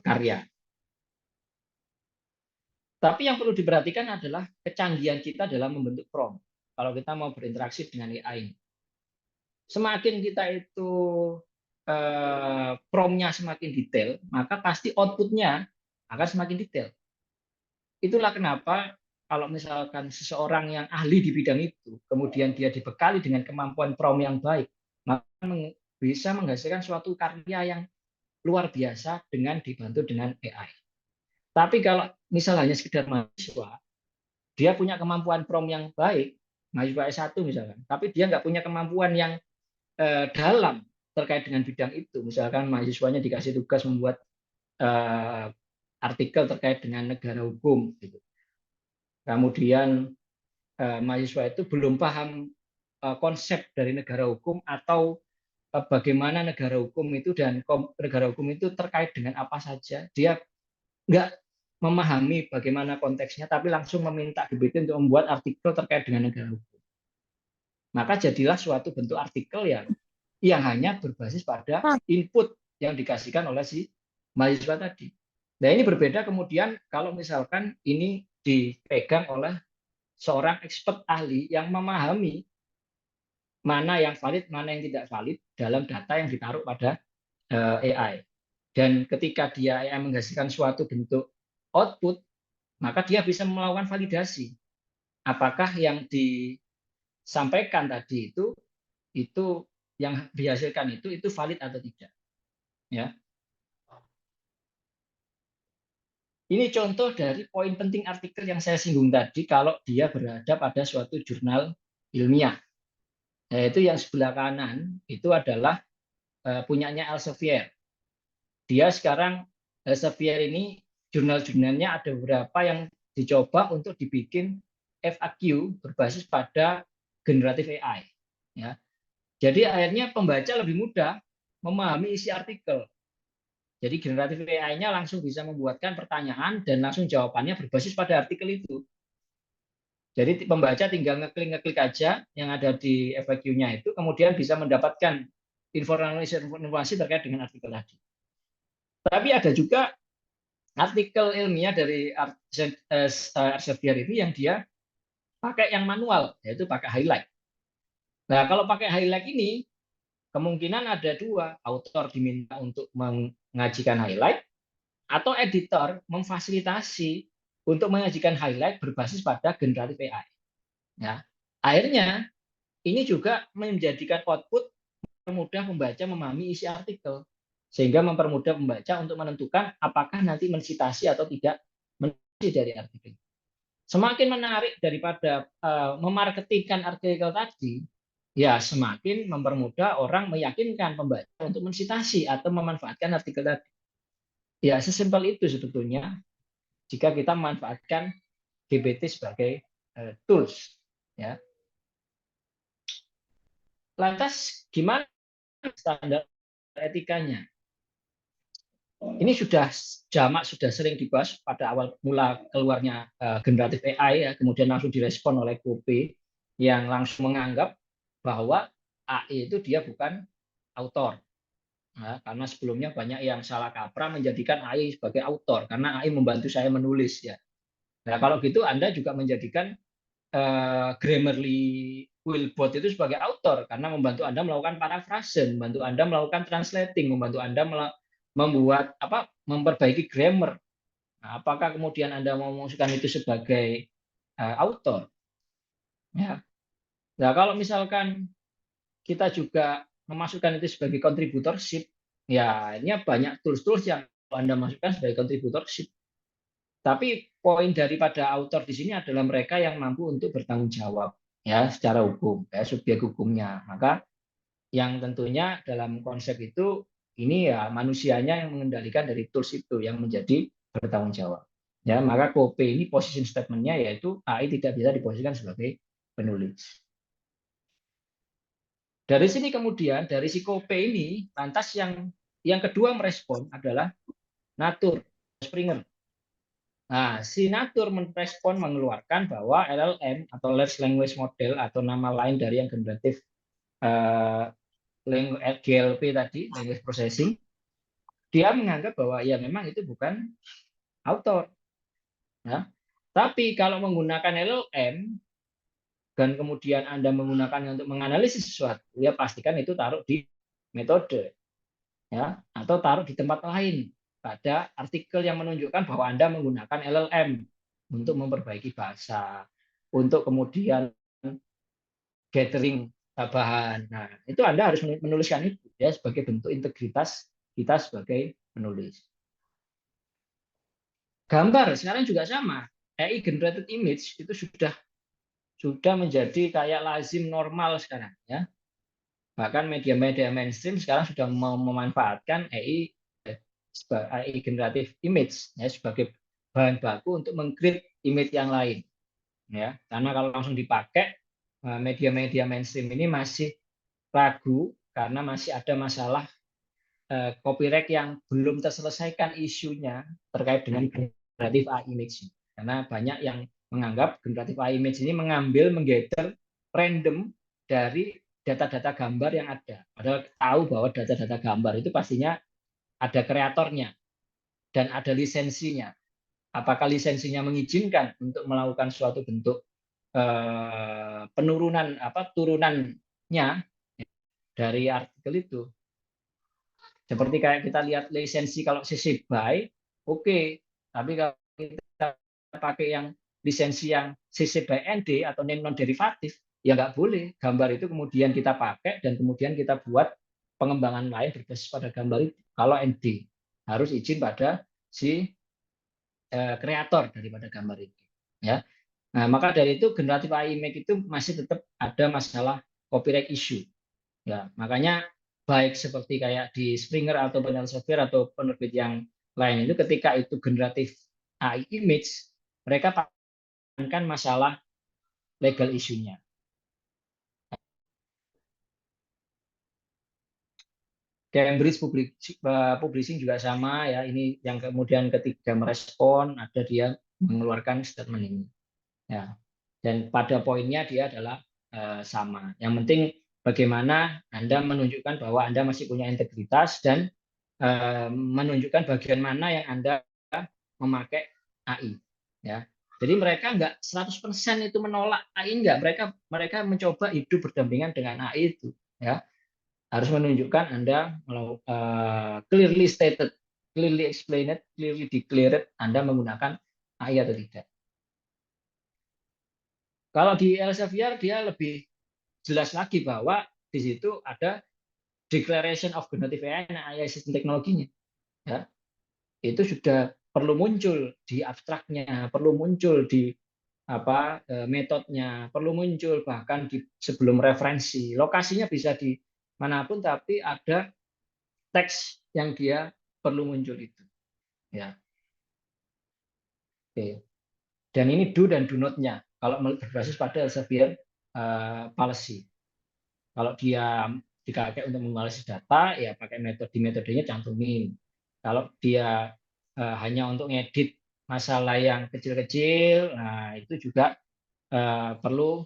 karya. Tapi yang perlu diperhatikan adalah kecanggihan kita dalam membentuk prompt. Kalau kita mau berinteraksi dengan AI, semakin kita itu prompt-nya semakin detail, maka pasti output-nya akan semakin detail. Itulah kenapa kalau misalkan seseorang yang ahli di bidang itu, kemudian dia dibekali dengan kemampuan prompt yang baik, maka bisa menghasilkan suatu karya yang luar biasa dengan dibantu dengan AI. Tapi kalau misalnya sekedar mahasiswa, dia punya kemampuan prompt yang baik, mahasiswa S1 misalkan, tapi dia nggak punya kemampuan yang dalam terkait dengan bidang itu. Misalkan mahasiswanya dikasih tugas membuat artikel terkait dengan negara hukum, gitu. Kemudian mahasiswa itu belum paham konsep dari negara hukum atau bagaimana negara hukum itu dan negara hukum itu terkait dengan apa saja. Dia nggak memahami bagaimana konteksnya, tapi langsung meminta GPT untuk membuat artikel terkait dengan negara hukum. Maka jadilah suatu bentuk artikel yang hanya berbasis pada input yang dikasihkan oleh si mahasiswa tadi. Nah ini berbeda kemudian kalau misalkan ini dipegang oleh seorang expert ahli yang memahami mana yang valid, mana yang tidak valid dalam data yang ditaruh pada AI. Dan ketika dia AI menghasilkan suatu bentuk output, maka dia bisa melakukan validasi. Apakah yang disampaikan tadi itu yang dihasilkan itu valid atau tidak. Ya. Ini contoh dari poin penting artikel yang saya singgung tadi kalau dia berada pada suatu jurnal ilmiah. Yaitu yang sebelah kanan itu adalah punyanya Elsevier. Dia sekarang Elsevier ini jurnal-jurnalnya ada beberapa yang dicoba untuk dibikin FAQ berbasis pada generatif AI. Ya. Jadi akhirnya pembaca lebih mudah memahami isi artikel. Jadi generatif AI-nya langsung bisa membuatkan pertanyaan dan langsung jawabannya berbasis pada artikel itu. Jadi pembaca tinggal ngeklik aja yang ada di FAQ-nya itu, kemudian bisa mendapatkan informasi terkait dengan artikel tadi. Tapi ada juga artikel ilmiah dari Elsevier ini yang dia pakai yang manual, yaitu pakai highlight. Nah, kalau pakai highlight ini, kemungkinan ada dua, author diminta untuk mengajikan highlight, atau editor memfasilitasi untuk mengajikan highlight berbasis pada generatif AI. Ya. Akhirnya, ini juga menjadikan output mempermudah pembaca memahami isi artikel, sehingga mempermudah pembaca untuk menentukan apakah nanti mensitasi atau tidak mensitasi dari artikel. Semakin menarik daripada memarketingkan artikel tadi, ya semakin mempermudah orang meyakinkan pembaca untuk mensitasi atau memanfaatkan artikel tadi. Ya sesimpel itu sebetulnya jika kita memanfaatkan GPT sebagai tools. Ya. Lantas gimana standar etikanya? Ini sudah jamak sudah sering dibahas pada awal mula keluarnya generatif AI, ya, kemudian langsung direspon oleh Kope yang langsung menganggap bahwa AI itu dia bukan autor. Nah, karena sebelumnya banyak yang salah kaprah menjadikan AI sebagai autor karena AI membantu saya menulis ya. Nah, kalau gitu Anda juga menjadikan Grammarly Willbot itu sebagai autor karena membantu Anda melakukan paraphrase, membantu Anda melakukan translating, membantu Anda membuat memperbaiki grammar. Nah, apakah kemudian Anda mau memasukkan itu sebagai autor? Ya. Nah, kalau misalkan kita juga memasukkan itu sebagai contributorship, ya ini banyak tools-tools yang Anda masukkan sebagai contributorship. Tapi poin daripada autor di sini adalah mereka yang mampu untuk bertanggung jawab ya secara hukum, ya subjek hukumnya. Maka yang tentunya dalam konsep itu ini ya manusianya yang mengendalikan dari tools itu yang menjadi bertanggung jawab. Ya, maka KOP ini position statement-nya yaitu AI tidak bisa diposisikan sebagai penulis. Dari sini kemudian dari si Kope ini lantas yang kedua merespon adalah Natur Springer. Nah, si Natur merespon mengeluarkan bahwa LLM atau Large Language Model atau nama lain dari yang generatif GLP tadi, Language Processing, dia menganggap bahwa ya memang itu bukan author. Ya. Tapi kalau menggunakan LLM dan kemudian Anda menggunakannya untuk menganalisis sesuatu, ya pastikan itu taruh di metode, ya, atau taruh di tempat lain pada artikel yang menunjukkan bahwa Anda menggunakan LLM untuk memperbaiki bahasa, untuk kemudian gathering bahan. Nah, itu Anda harus menuliskan itu ya sebagai bentuk integritas kita sebagai penulis. Gambar sekarang juga sama. AI generated image itu sudah menjadi kayak lazim normal sekarang ya. Bahkan media-media mainstream sekarang sudah mau memanfaatkan AI generative image ya sebagai bahan baku untuk meng-create image yang lain ya. Karena kalau langsung dipakai media-media mainstream ini masih ragu karena masih ada masalah copyright yang belum terselesaikan isunya terkait dengan generative AI image. Karena banyak yang menganggap generative AI image ini menggather random dari data-data gambar yang ada. Padahal tahu bahwa data-data gambar itu pastinya ada kreatornya dan ada lisensinya. Apakah lisensinya mengizinkan untuk melakukan suatu bentuk turunannya dari artikel itu. Seperti kayak kita lihat lisensi kalau CC BY, oke. Tapi kalau kita pakai yang lisensi yang CC BY ND atau non derivatif, ya nggak boleh. Gambar itu kemudian kita pakai dan kemudian kita buat pengembangan lain berbasis pada gambar itu. Kalau ND harus izin pada si kreator daripada gambar itu. Ya. Nah, maka dari itu generatif AI image itu masih tetap ada masalah copyright issue. Ya, makanya baik seperti kayak di Springer atau Elsevier atau penerbit yang lain itu ketika itu generatif AI image, mereka tekankan masalah legal issue-nya. Cambridge Publishing juga sama ya, ini yang kemudian ketika merespon ada dia mengeluarkan statement ini. Ya. Dan pada poinnya dia adalah sama. Yang penting bagaimana Anda menunjukkan bahwa Anda masih punya integritas dan menunjukkan bagian mana yang Anda memakai AI. Ya. Jadi mereka nggak 100% itu menolak AI, nggak. Mereka mencoba hidup berdampingan dengan AI itu. Ya. Harus menunjukkan Anda clearly stated, clearly explained, clearly declared Anda menggunakan AI atau tidak. Kalau di Elsevier dia lebih jelas lagi bahwa di situ ada declaration of generative AI dan AI system teknologinya. Ya. Itu sudah perlu muncul di abstraknya, perlu muncul di metodenya, perlu muncul bahkan di sebelum referensi. Lokasinya bisa di manapun, tapi ada teks yang dia perlu muncul itu. Ya. Oke. Dan ini do dan do not-nya. Kalau berbasis pada Elsevier policy. Kalau dia dipakai untuk menganalisis data, ya pakai metodenya cantumin. Kalau dia hanya untuk ngedit masalah yang kecil-kecil, nah itu juga perlu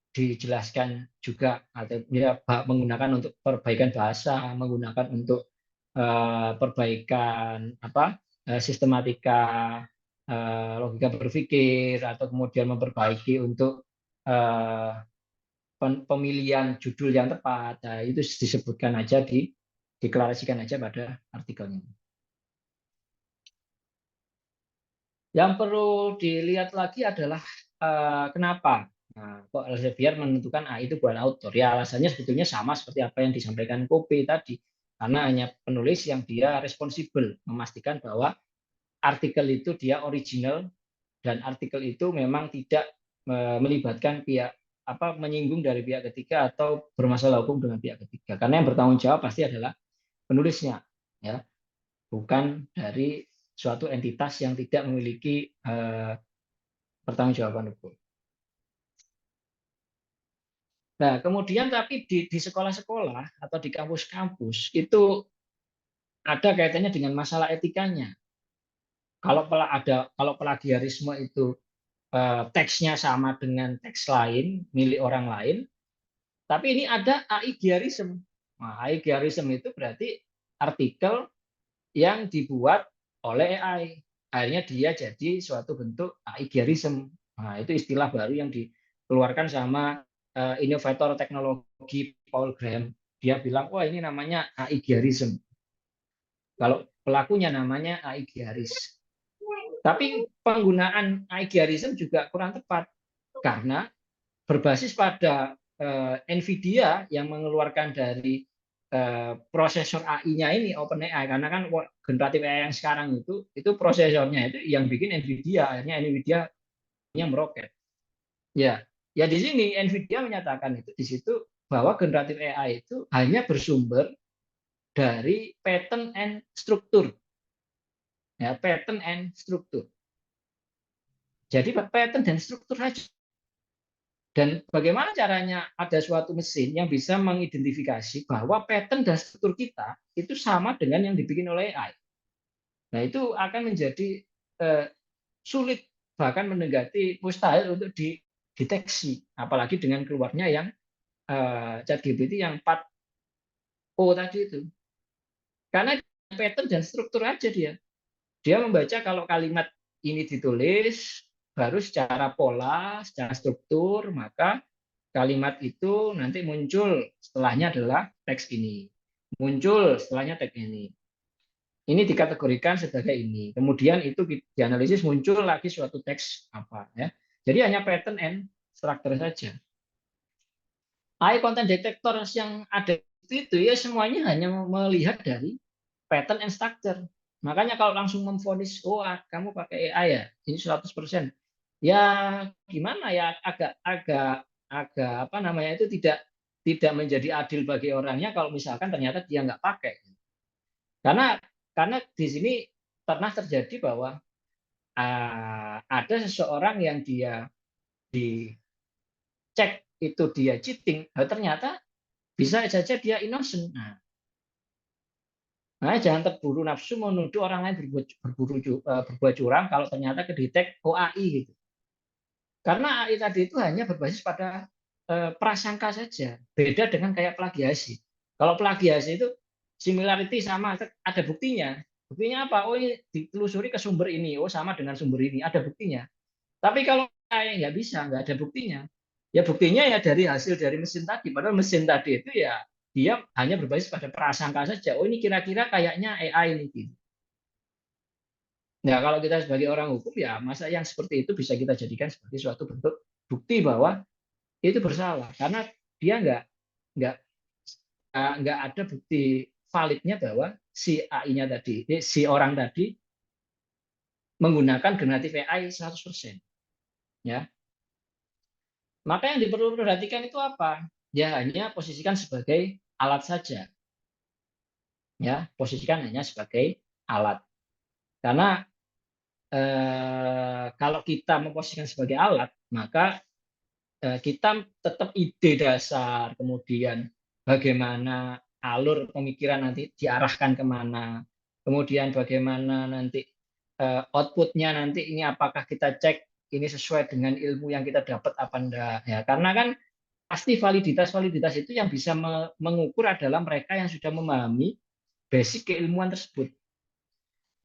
dijelaskan juga atau dia menggunakan untuk perbaikan bahasa, menggunakan untuk perbaikan sistematika logika berpikir atau kemudian memperbaiki untuk pemilihan judul yang tepat. Nah, itu disebutkan aja diklarasikan aja pada artikelnya. Yang perlu dilihat lagi adalah kenapa kok Elsevier menentukan AI itu bukan autor. Ya alasannya sebetulnya sama seperti apa yang disampaikan Kobe tadi. Karena hanya penulis yang dia responsibel memastikan bahwa artikel itu dia original dan artikel itu memang tidak melibatkan pihak menyinggung dari pihak ketiga atau bermasalah hukum dengan pihak ketiga. Karena yang bertanggung jawab pasti adalah penulisnya, ya, bukan dari suatu entitas yang tidak memiliki pertanggungjawaban hukum. Nah, kemudian tapi di sekolah-sekolah atau di kampus-kampus itu ada kaitannya dengan masalah etikanya. Kalau plagiarisme itu teksnya sama dengan teks lain milik orang lain, tapi ini ada aigiarism. Nah, aigiarism itu berarti artikel yang dibuat oleh AI. Akhirnya dia jadi suatu bentuk aigiarism. Nah, itu istilah baru yang dikeluarkan sama inovator teknologi Paul Graham. Dia bilang, wah ini namanya aigiarism. Kalau pelakunya namanya aigiaris. Tapi penggunaan aigiarism juga kurang tepat karena berbasis pada NVIDIA yang mengeluarkan dari prosesor AI-nya ini OpenAI, karena kan generatif AI yang sekarang itu prosesornya itu yang bikin NVIDIA, akhirnya NVIDIA yang meroket. Ya, ya di sini NVIDIA menyatakan itu di situ bahwa generatif AI itu hanya bersumber dari pattern and struktur, ya pattern and struktur. Jadi pattern dan struktur saja. Dan bagaimana caranya ada suatu mesin yang bisa mengidentifikasi bahwa pattern dan struktur kita itu sama dengan yang dibikin oleh AI. Nah, itu akan menjadi sulit, bahkan mendekati mustahil untuk dideteksi, apalagi dengan keluarnya yang ChatGPT yang 4O tadi itu. Karena pattern dan struktur aja dia. Dia membaca kalau kalimat ini ditulis, baru secara pola, secara struktur, maka kalimat itu nanti muncul setelahnya adalah teks ini. Muncul setelahnya teks ini. Ini dikategorikan sebagai ini. Kemudian itu dianalisis muncul lagi suatu teks apa ya. Jadi hanya pattern and structure saja. AI content detector yang ada itu ya semuanya hanya melihat dari pattern and structure. Makanya kalau langsung memvonis, oh kamu pakai AI ya, ini 100%. Ya gimana ya, agak agak agak apa namanya itu tidak menjadi adil bagi orangnya kalau misalkan ternyata dia nggak pakai. Karena di sini pernah terjadi bahwa ada seseorang yang dia dicek itu dia cheating, ternyata bisa saja dia innocent. Nah, jangan terburu nafsu menuduh orang lain berbuat curang kalau ternyata kedetek OAI gitu. Karena AI tadi itu hanya berbasis pada prasangka saja. Beda dengan kayak plagiasi. Kalau plagiasi itu similarity sama, ada buktinya. Buktinya apa? Oh ini ditelusuri ke sumber ini. Oh sama dengan sumber ini. Ada buktinya. Tapi kalau AI nggak bisa, nggak ada buktinya. Ya buktinya ya dari hasil dari mesin tadi. Padahal mesin tadi itu ya dia hanya berbasis pada prasangka saja. Oh ini kira-kira kayaknya AI ini. Gitu. Nah, kalau kita sebagai orang hukum ya masa yang seperti itu bisa kita jadikan sebagai suatu bentuk bukti bahwa itu bersalah karena dia nggak nggak ada bukti validnya bahwa si AI-nya tadi, si orang tadi menggunakan generatif AI 100%. Ya. Maka yang diperhatikan itu apa? Ya hanya posisikan sebagai alat saja. Ya, posisikan hanya sebagai alat. Karena kalau kita memposisikan sebagai alat, maka kita tetap ide dasar, kemudian bagaimana alur pemikiran nanti diarahkan kemana, kemudian bagaimana nanti outputnya nanti ini apakah kita cek ini sesuai dengan ilmu yang kita dapat apa enggak ya, karena kan pasti validitas itu yang bisa mengukur adalah mereka yang sudah memahami basic keilmuan tersebut,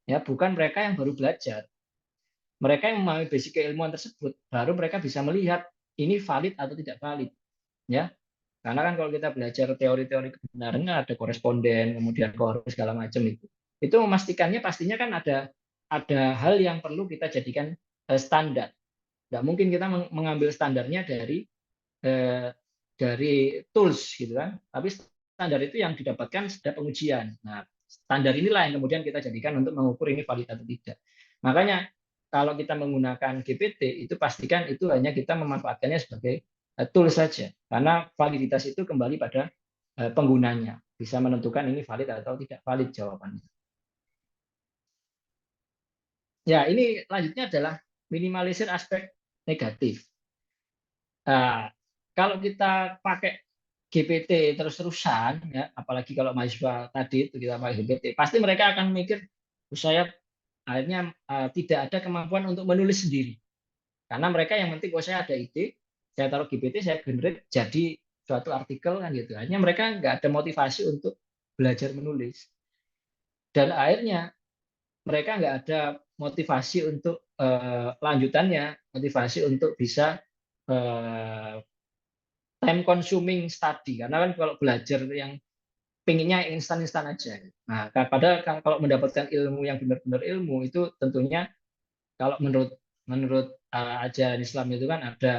ya bukan mereka yang baru belajar. Mereka yang memahami basic keilmuan tersebut baru mereka bisa melihat ini valid atau tidak valid, ya. Karena kan kalau kita belajar teori-teori kebenaran ada koresponden, kemudian kohorus segala macam itu. Itu memastikannya pastinya kan ada hal yang perlu kita jadikan standar. Nggak mungkin kita mengambil standarnya dari tools gitu kan. Tapi standar itu yang didapatkan setiap pengujian. Nah, standar inilah yang kemudian kita jadikan untuk mengukur ini valid atau tidak. Makanya kalau kita menggunakan GPT itu pastikan itu hanya kita memanfaatkannya sebagai tool saja. Karena validitas itu kembali pada penggunanya. Bisa menentukan ini valid atau tidak valid jawabannya. Ya, ini lanjutnya adalah minimalisir aspek negatif. Nah, kalau kita pakai GPT terus-terusan, ya, apalagi kalau mahasiswa tadi itu kita pakai GPT, pasti mereka akan mikir, saya akhirnya tidak ada kemampuan untuk menulis sendiri. Karena mereka yang penting, saya ada ide, saya taruh GPT, saya generate jadi suatu artikel kan gitu. Hanya mereka nggak ada motivasi untuk belajar menulis. Dan akhirnya mereka nggak ada motivasi untuk lanjutannya, motivasi untuk bisa time consuming study. Karena kan kalau belajar yang pinginnya instan-instan aja. Nah, padahal kalau mendapatkan ilmu yang benar-benar ilmu itu tentunya kalau menurut menurut ajaran Islam itu kan ada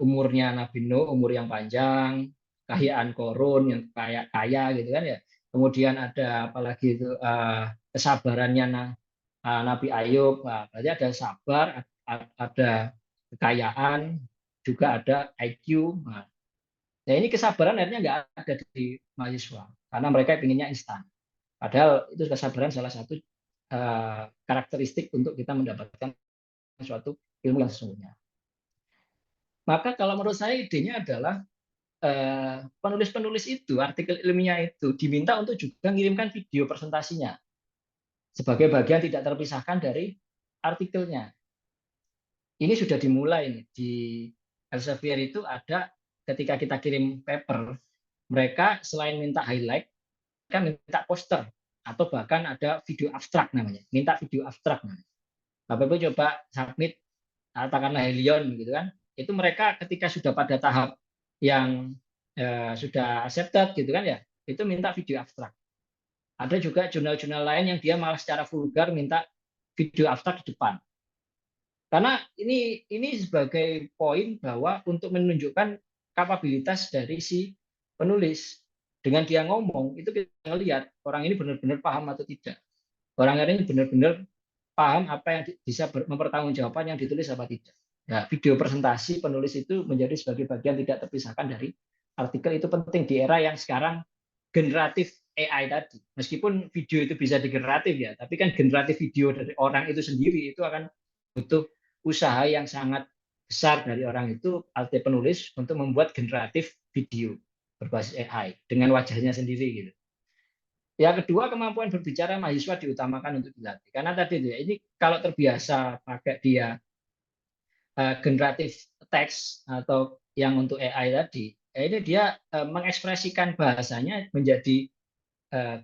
umurnya Nabi Nuh, umur yang panjang, kekayaan korun yang kaya kaya gitu kan ya. Kemudian ada apalagi itu kesabarannya Nabi Ayub, berarti ada sabar, ada kekayaan, juga ada IQ. Nah, ini kesabaran akhirnya nggak ada di mahasiswa karena mereka pinginnya instan. Padahal itu kesabaran salah satu karakteristik untuk kita mendapatkan suatu ilmu yang sesungguhnya. Maka kalau menurut saya idenya adalah penulis-penulis itu, artikel ilmiah itu diminta untuk juga mengirimkan video presentasinya sebagai bagian tidak terpisahkan dari artikelnya. Ini sudah dimulai di Elsevier itu ada ketika kita kirim paper, mereka selain minta highlight, mereka minta poster atau bahkan ada video abstrak namanya, minta video abstrak. Bapak Ibu coba submit katakanlah Helion gitu kan, itu mereka ketika sudah pada tahap yang sudah accepted gitu kan ya, itu minta video abstrak. Ada juga jurnal-jurnal lain yang dia malah secara vulgar minta video abstrak di depan. Karena ini sebagai poin bahwa untuk menunjukkan kapabilitas dari si penulis. Dengan dia ngomong, itu kita lihat orang ini benar-benar paham atau tidak. Orang ini benar-benar paham apa yang bisa mempertanggungjawabkan yang ditulis apa tidak. Nah, video presentasi penulis itu menjadi sebagai bagian tidak terpisahkan dari artikel. Itu penting di era yang sekarang generatif AI tadi. Meskipun video itu bisa digeneratif ya, tapi kan generatif video dari orang itu sendiri itu akan butuh usaha yang sangat besar dari orang itu, arti penulis, untuk membuat generatif video berbasis AI dengan wajahnya sendiri gitu. Yang kedua, kemampuan berbicara mahasiswa diutamakan untuk dilatih. Karena tadi itu ya, ini kalau terbiasa pakai dia generatif teks atau yang untuk AI tadi, ini dia mengekspresikan bahasanya menjadi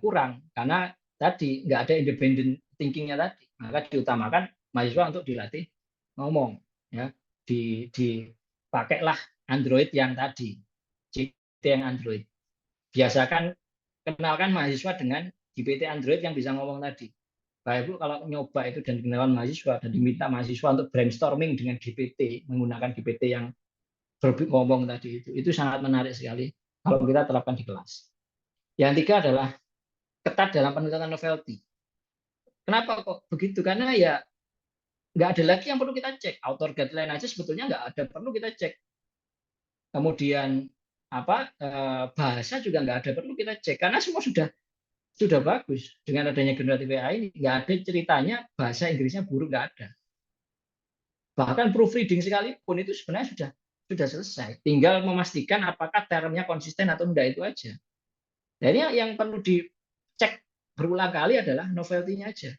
kurang karena tadi nggak ada independent thinkingnya tadi. Maka diutamakan mahasiswa untuk dilatih ngomong, ya, dipakailah Android yang tadi, GPT yang Android. Biasakan kenalkan mahasiswa dengan GPT Android yang bisa ngomong tadi. Bapak Ibu kalau nyoba itu dan kenalan mahasiswa dan diminta mahasiswa untuk brainstorming dengan GPT, menggunakan GPT yang ngomong tadi itu sangat menarik sekali kalau kita terapkan di kelas. Yang tiga adalah ketat dalam penentuan novelty. Kenapa kok begitu? Karena ya nggak ada lagi yang perlu kita cek. Author guideline aja sebetulnya nggak ada perlu kita cek. Kemudian apa bahasa juga nggak ada perlu kita cek karena semua sudah bagus. Dengan adanya generatif AI ini nggak ada ceritanya bahasa Inggrisnya buruk, nggak ada. Bahkan proofreading sekalipun itu sebenarnya sudah selesai. Tinggal memastikan apakah termnya konsisten atau enggak, itu aja. Jadi yang perlu dicek berulang kali adalah novelty-nya aja.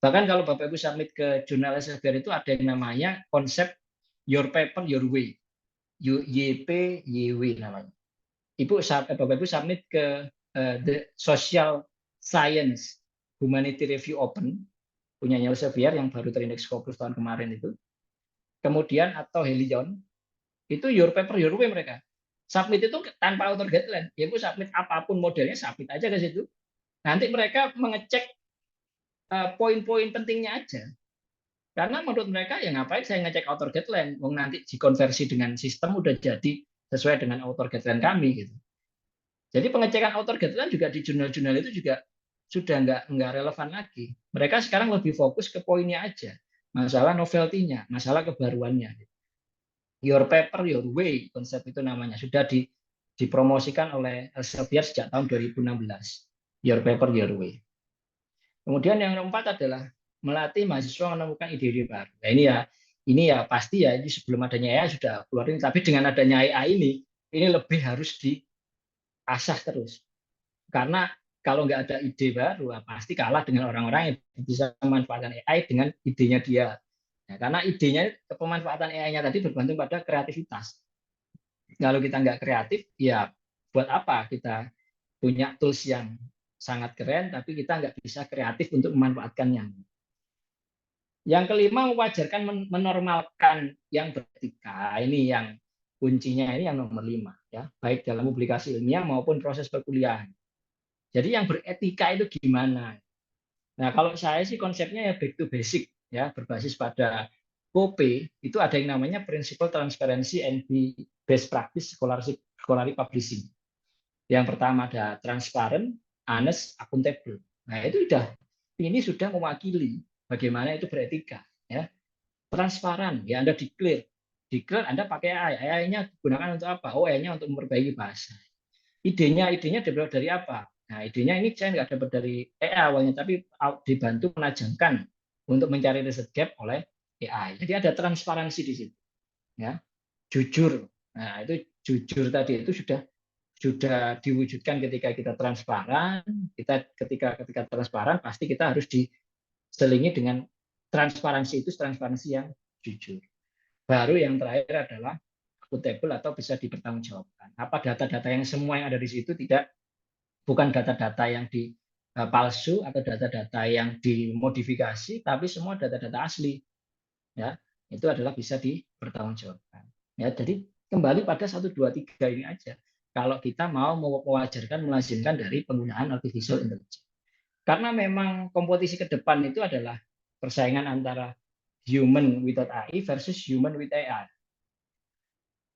Bahkan kalau Bapak Ibu submit ke jurnal Elsevier itu ada yang namanya konsep your paper your way. YPYW namanya. Bapak Ibu submit ke the Social Science Humanity Review Open punyanya Elsevier yang baru terindeks Scopus tahun kemarin itu. Kemudian atau Helion itu your paper your way mereka. Submit itu tanpa author guideline. Ya Bu submit apapun modelnya, submit aja ke situ. Nanti mereka mengecek poin-poin pentingnya aja. Karena menurut mereka ya ngapain saya ngecek author guideline, wong nanti dikonversi dengan sistem udah jadi sesuai dengan author guideline kami gitu. Jadi pengecekan author guideline juga di jurnal-jurnal itu juga sudah nggak relevan lagi. Mereka sekarang lebih fokus ke poinnya aja, masalah novelty-nya, masalah kebaruannya. Your paper your way konsep itu namanya sudah dipromosikan oleh Elsevier sejak tahun 2016. Your paper your way. Kemudian yang keempat adalah melatih mahasiswa menemukan ide-ide baru. Nah, ini ya ini ya pasti ya, ini sebelum adanya AI sudah keluarin, tapi dengan adanya AI ini lebih harus diasah terus. Karena kalau nggak ada ide baru, pasti kalah dengan orang-orang yang bisa memanfaatkan AI dengan idenya dia. Ya, karena idenya, pemanfaatan AI-nya tadi bergantung pada kreativitas. Kalau kita nggak kreatif, ya buat apa kita punya tools yang sangat keren, tapi kita nggak bisa kreatif untuk memanfaatkannya. Yang kelima, mewajarkan, menormalkan yang beretika. Ini yang kuncinya, ini yang nomor 5, ya, baik dalam publikasi ilmiah maupun proses perkuliahan. Jadi yang beretika itu gimana? Nah, kalau saya sih konsepnya ya back to basic, ya, berbasis pada KOP. Itu ada yang namanya Principle Transparency and Best Practice Scholarly Publishing. Yang pertama ada transparent, honest, accountable. Nah, ini sudah mewakili bagaimana itu beretika, ya. Transparan, ya, Anda declare Anda pakai AI. AI-nya digunakan untuk apa? Oh, AI-nya untuk memperbaiki bahasa. Idenya didapat dari apa? Nah, idenya ini saya nggak dapat dari AI awalnya, tapi dibantu menajamkan untuk mencari riset gap oleh AI. Jadi ada transparansi di situ, ya, jujur. Nah, itu jujur tadi itu sudah diwujudkan ketika kita transparan. Ketika transparan pasti kita harus diselingi dengan transparansi yang jujur. Baru yang terakhir adalah accountable atau bisa dipertanggungjawabkan. Apa data-data yang semua yang ada di situ bukan data-data yang palsu atau data-data yang dimodifikasi, tapi semua data-data asli, ya, itu adalah bisa dipertanggungjawabkan. Ya, jadi kembali pada 1, 2, 3 ini aja. Kalau kita mau mewajarkan, melazimkan dari penggunaan artificial intelligence. Karena memang kompetisi ke depan itu adalah persaingan antara human without AI versus human with AI.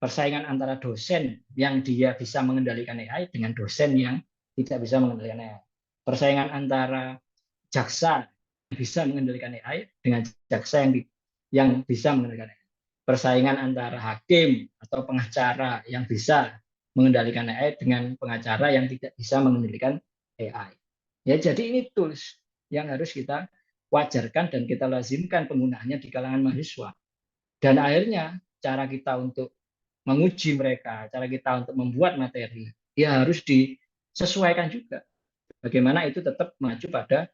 Persaingan antara dosen yang dia bisa mengendalikan AI dengan dosen yang tidak bisa mengendalikan AI. Persaingan antara jaksa yang bisa mengendalikan AI dengan jaksa yang bisa mengendalikan AI. Persaingan antara hakim atau pengacara yang bisa mengendalikan AI dengan pengacara yang tidak bisa mengendalikan AI. Ya, jadi ini tools yang harus kita wajarkan dan kita lazimkan penggunaannya di kalangan mahasiswa. Dan akhirnya cara kita untuk menguji mereka, cara kita untuk membuat materi, ya harus disesuaikan juga. Bagaimana itu tetap maju pada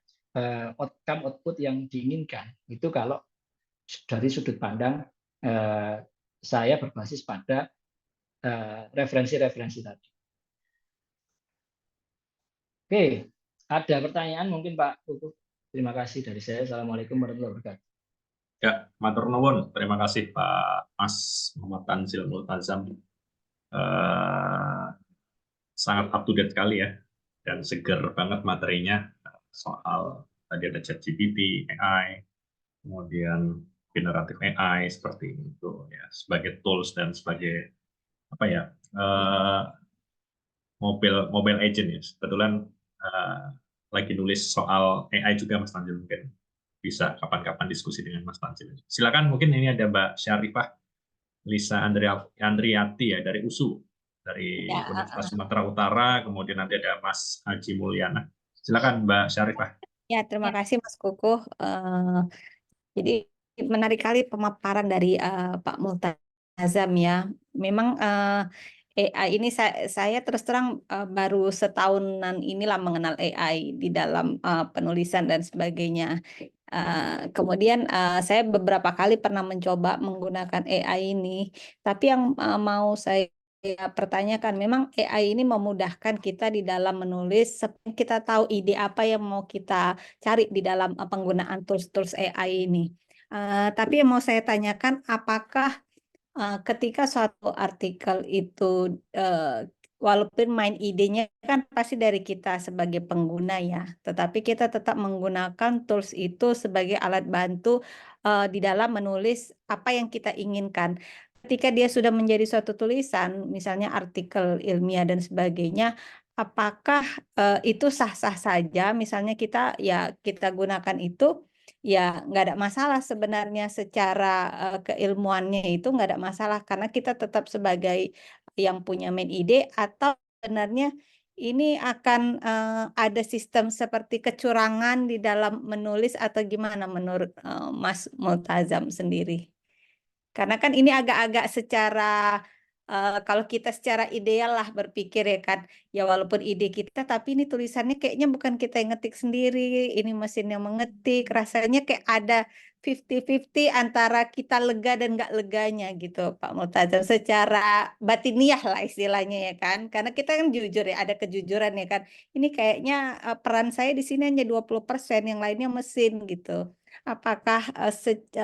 outcome output yang diinginkan. Itu kalau dari sudut pandang saya berbasis pada referensi-referensi tadi. Oke, ada pertanyaan mungkin Pak Kuku? Terima kasih dari saya. Assalamualaikum warahmatullahi wabarakatuh. Ya, matur nuwun. Terima kasih Pak Mas Muhammad Tanzil Multazam. Sangat up to date sekali ya, dan seger banget materinya soal tadi ada ChatGPT, AI, kemudian generatif AI seperti itu ya, sebagai tools dan sebagai apa ya, mobile agent ya. Kebetulan lagi nulis soal AI juga Mas Tanzil, mungkin bisa kapan-kapan diskusi dengan Mas Tanzil. Silakan, mungkin ini ada Mbak Syarifah Lisa Andriati ya dari USU, dari Universitas Sumatera Utara, kemudian nanti ada Mas Haji Mulyana. Silakan Mbak Syarifah. Ya, terima kasih Mas Kukuh. Jadi menarik kali pemaparan dari Pak Multazam ya. Memang AI ini saya terus terang baru setahunan inilah mengenal AI di dalam penulisan dan sebagainya. Kemudian saya beberapa kali pernah mencoba menggunakan AI ini, tapi yang mau saya pertanyakan, memang AI ini memudahkan kita di dalam menulis, kita tahu ide apa yang mau kita cari di dalam penggunaan tools-tools AI ini. Tapi yang mau saya tanyakan, apakah ketika suatu artikel itu walaupun main idenya kan pasti dari kita sebagai pengguna ya, tetapi kita tetap menggunakan tools itu sebagai alat bantu di dalam menulis apa yang kita inginkan. Ketika dia sudah menjadi suatu tulisan, misalnya artikel ilmiah dan sebagainya, apakah itu sah-sah saja? Misalnya kita gunakan itu, ya nggak ada masalah sebenarnya secara keilmuannya itu nggak ada masalah karena kita tetap sebagai yang punya main ide, atau sebenarnya ini akan ada sistem seperti kecurangan di dalam menulis atau gimana menurut Mas Multazam sendiri? Karena kan ini agak-agak secara kalau kita secara ideal lah berpikir ya kan, ya walaupun ide kita, tapi ini tulisannya kayaknya bukan kita yang ngetik sendiri, ini mesin yang mengetik, rasanya kayak ada 50-50 antara kita lega dan nggak leganya gitu, Pak Multazam. Secara batiniah lah istilahnya ya kan, karena kita kan jujur ya, ada kejujuran ya kan. Ini kayaknya peran saya di sini hanya 20%, yang lainnya mesin gitu. Apakah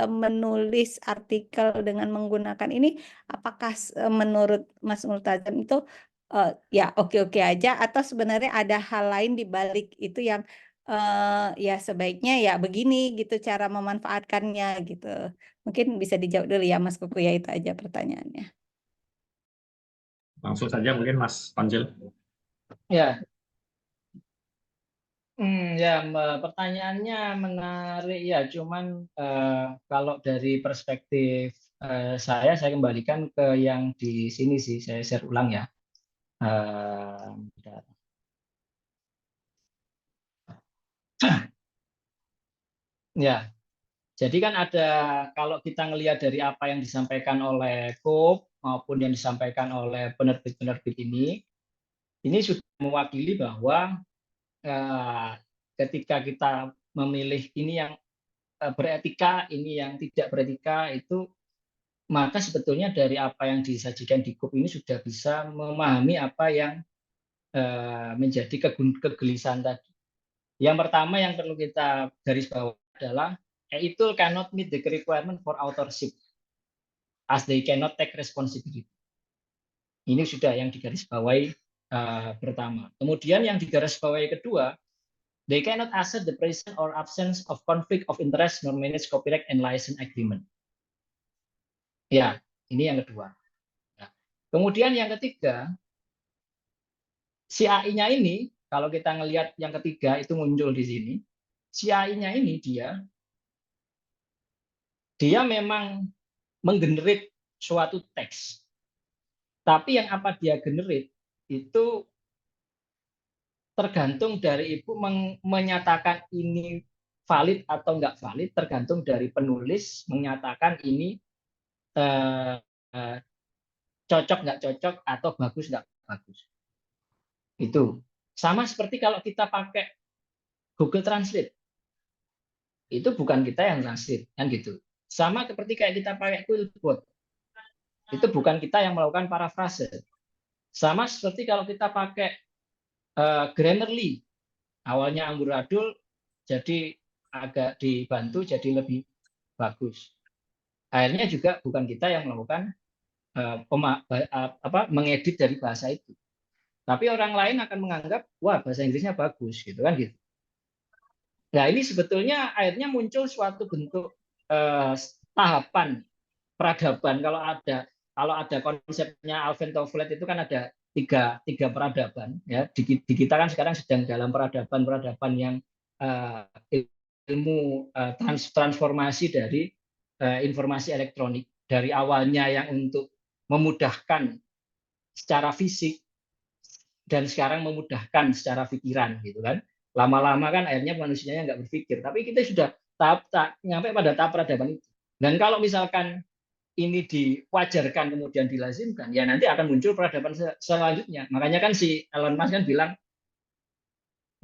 menulis artikel dengan menggunakan ini, apakah menurut Mas Multazam itu ya oke-oke aja, atau sebenarnya ada hal lain di balik itu yang ya sebaiknya ya begini gitu cara memanfaatkannya gitu. Mungkin bisa dijawab dulu ya Mas Kuku, ya itu aja pertanyaannya. Langsung saja mungkin Mas Tonjil. Ya, ya, pertanyaannya menarik ya. Cuman kalau dari perspektif saya kembalikan ke yang di sini sih. Saya share ulang ya. Bentar. Ya, jadi kan ada, kalau kita ngelihat dari apa yang disampaikan oleh Coop maupun yang disampaikan oleh penerbit-penerbit ini sudah mewakili bahwa ketika kita memilih ini yang beretika, ini yang tidak beretika, itu maka sebetulnya dari apa yang disajikan di Coop ini sudah bisa memahami apa yang menjadi kegelisahan tadi. Yang pertama yang perlu kita garis bawahi adalah it cannot meet the requirement for authorship as they cannot take responsibility. Ini sudah yang digarisbawahi pertama. Kemudian yang digarisbawahi kedua, they cannot assert the presence or absence of conflict of interest nor manage copyright and license agreement. Ya, ini yang kedua. Nah, kemudian yang ketiga, si AI-nya ini, kalau kita ngelihat yang ketiga itu muncul di sini, si AI-nya ini dia memang menggenerate suatu teks. Tapi yang apa dia generate itu tergantung dari ibu menyatakan ini valid atau enggak valid, tergantung dari penulis menyatakan ini cocok nggak cocok atau bagus nggak bagus. Itu sama seperti kalau kita pakai Google Translate, itu bukan kita yang translate kan gitu. Sama seperti kayak kita pakai Quillbot, itu bukan kita yang melakukan parafrase. Sama seperti kalau kita pakai Grammarly, awalnya amburadul jadi agak dibantu jadi lebih bagus. Akhirnya juga bukan kita yang melakukan mengedit dari bahasa itu. Tapi orang lain akan menganggap, wah bahasa Inggrisnya bagus, gitu kan gitu. Nah ini sebetulnya akhirnya muncul suatu bentuk tahapan peradaban. Kalau ada konsepnya Alvin Toffler itu kan ada tiga peradaban. Ya di kita kan sekarang sedang dalam peradaban yang ilmu transformasi dari informasi elektronik, dari awalnya yang untuk memudahkan secara fisik dan sekarang memudahkan secara pikiran gitu kan. Lama-lama kan akhirnya manusianya nggak berpikir, tapi kita sudah nyampe pada tahap peradaban itu. Dan kalau misalkan ini diwajarkan kemudian dilazimkan, ya nanti akan muncul peradaban selanjutnya. Makanya kan si Elon Musk kan bilang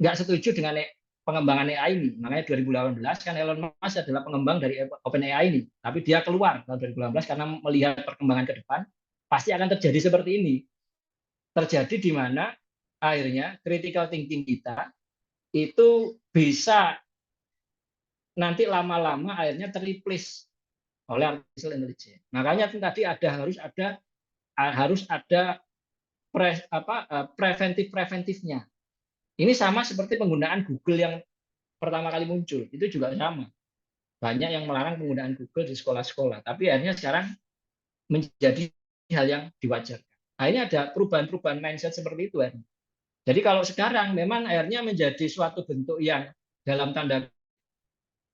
nggak setuju dengan pengembangan AI ini. Makanya 2018 kan Elon Musk adalah pengembang dari OpenAI ini. Tapi dia keluar tahun 2018 karena melihat perkembangan ke depan, pasti akan terjadi seperti ini. Terjadi di mana akhirnya critical thinking kita itu bisa nanti lama-lama akhirnya terreplace oleh artificial intelligence. Makanya tadi harus ada preventifnya. Ini sama seperti penggunaan Google yang pertama kali muncul, itu juga sama. Banyak yang melarang penggunaan Google di sekolah-sekolah, tapi akhirnya sekarang menjadi hal yang diwajarkan. Akhirnya ada perubahan-perubahan mindset seperti itu. Jadi kalau sekarang memang akhirnya menjadi suatu bentuk yang dalam tanda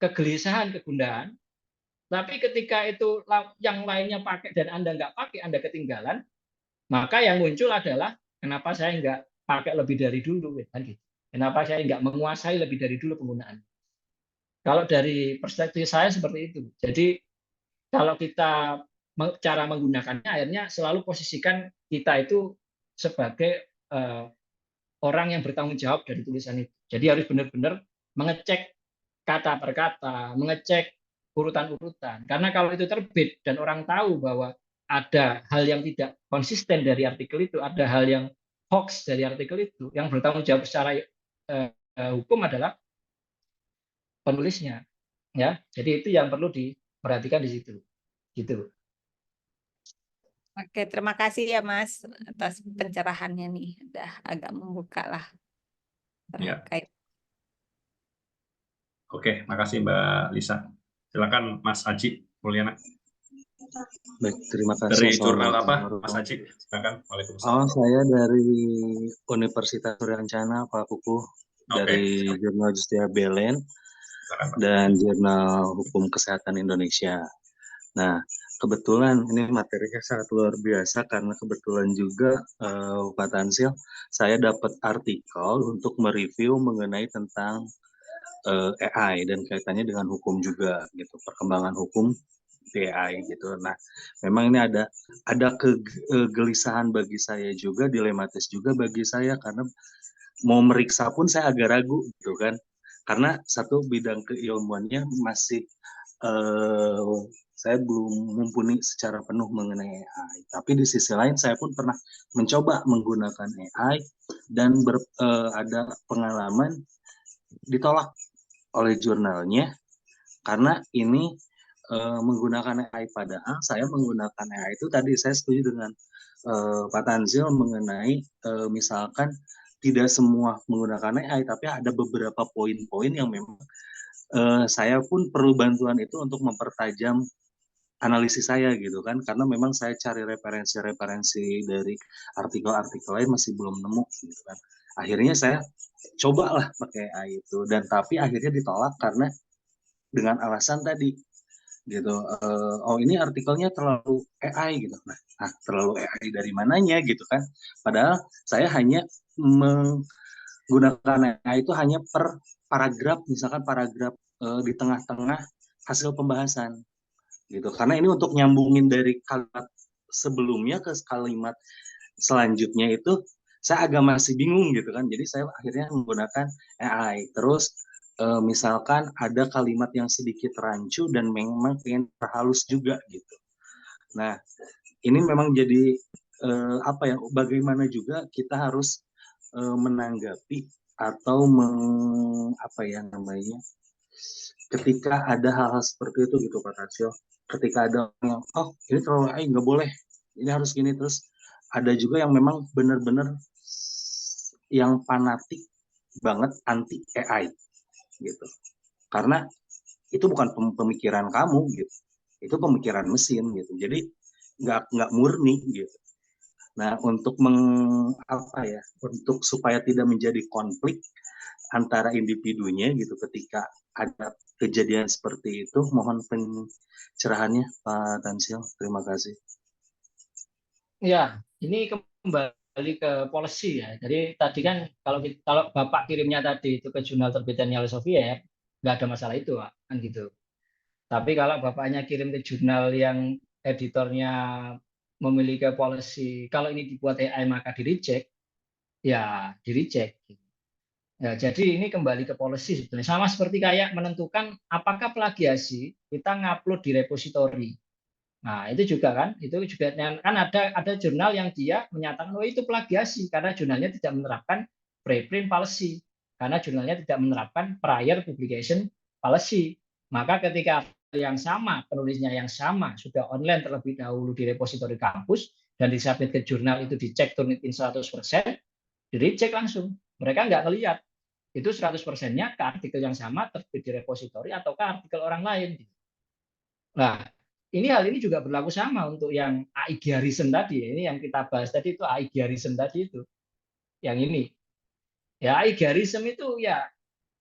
kegelisahan, kegundahan, tapi ketika itu yang lainnya pakai dan Anda nggak pakai, Anda ketinggalan, maka yang muncul adalah kenapa saya nggak pakai lebih dari dulu, kan gitu. Kenapa saya nggak menguasai lebih dari dulu penggunaan. Kalau dari perspektif saya seperti itu. Jadi kalau kita cara menggunakannya akhirnya selalu posisikan kita itu sebagai orang yang bertanggung jawab dari tulisan itu. Jadi harus benar-benar mengecek kata per kata, mengecek urutan-urutan. Karena kalau itu terbit dan orang tahu bahwa ada hal yang tidak konsisten dari artikel itu, ada hal yang hoax dari artikel itu, yang bertanggung jawab secara hukum adalah penulisnya. Ya, jadi itu yang perlu diperhatikan di situ. Gitu. Oke, terima kasih ya Mas atas pencerahannya nih. Udah agak membuka lah Ya. terkait. Oke, makasih Mbak Lisa. Silakan Mas Aji Mulyana. Baik, terima kasih. Dari jurnal Assalamualaikum apa, Mas Aji? Silakan. Waalaikumsalam. Saya dari Universitas Suryakencana, Pak Kuku, dari Jurnal Justia Belen dan Jurnal Hukum Kesehatan Indonesia. Nah, kebetulan ini materinya sangat luar biasa karena kebetulan juga Pak Tansil, saya dapat artikel untuk mereview mengenai tentang AI dan kaitannya dengan hukum juga, gitu, perkembangan hukum di AI gitu. Nah, memang ini ada kegelisahan bagi saya juga, dilematis juga bagi saya karena mau meriksa pun saya agak ragu gitu kan, karena satu bidang keilmuannya masih saya belum mumpuni secara penuh mengenai AI. Tapi di sisi lain saya pun pernah mencoba menggunakan AI dan ada pengalaman ditolak oleh jurnalnya karena ini menggunakan AI, padahal saya menggunakan AI itu tadi saya setuju dengan Pak Tanzil mengenai misalkan tidak semua menggunakan AI, tapi ada beberapa poin-poin yang memang saya pun perlu bantuan itu untuk mempertajam analisis saya gitu kan, karena memang saya cari referensi-referensi dari artikel-artikel lain masih belum nemu gitu kan. Akhirnya saya cobalah pakai AI itu, dan tapi akhirnya ditolak karena dengan alasan tadi gitu, oh ini artikelnya terlalu AI gitu. Nah, terlalu AI dari mananya gitu kan, padahal saya hanya menggunakan AI itu hanya per paragraf, misalkan paragraf di tengah-tengah hasil pembahasan gitu, karena ini untuk nyambungin dari kalimat sebelumnya ke kalimat selanjutnya itu saya agak masih bingung gitu kan, jadi saya akhirnya menggunakan AI. Terus misalkan ada kalimat yang sedikit rancu dan memang pengen terhalus juga gitu. Nah, ini memang jadi apa ya, bagaimana juga kita harus menanggapi atau apa ya namanya, ketika ada hal-hal seperti itu gitu Pak Tasyo. Ketika ada yang, oh ini terlalu AI, nggak boleh, ini harus gini. Terus ada juga yang memang benar-benar yang fanatik banget anti AI gitu, karena itu bukan pemikiran kamu gitu, itu pemikiran mesin gitu, jadi nggak murni gitu. Nah, untuk apa ya, untuk supaya tidak menjadi konflik antara individunya gitu ketika ada kejadian seperti itu, mohon pencerahannya Pak Tansil, terima kasih. Ya, ini kembali ke policy ya. Jadi tadi kan kalau Bapak kirimnya tadi itu ke jurnal terbitannya Elsevier ya, nggak ada masalah itu, Pak, kan gitu. Tapi kalau Bapaknya kirim ke jurnal yang editornya memiliki policy, kalau ini dibuat AI maka di-reject, ya di-reject. Ya, jadi ini kembali ke policy sebetulnya. Sama seperti kayak menentukan apakah plagiasi kita ngupload di repository. Nah, itu juga kan ada jurnal yang dia menyatakan oh itu plagiasi karena jurnalnya tidak menerapkan preprint policy, karena jurnalnya tidak menerapkan prior publication policy. Maka ketika yang sama, penulisnya yang sama sudah online terlebih dahulu di repositori kampus dan disubmit ke jurnal, itu dicek Turnitin 100%, di-reject langsung. Mereka nggak ngelihat itu 100%-nya ke artikel yang sama terbit di repositori atau ke artikel orang lain. Nah, hal ini juga berlaku sama untuk yang aigearism tadi. Ini yang kita bahas tadi itu aigearism tadi itu. Yang ini. Ya aigearism itu ya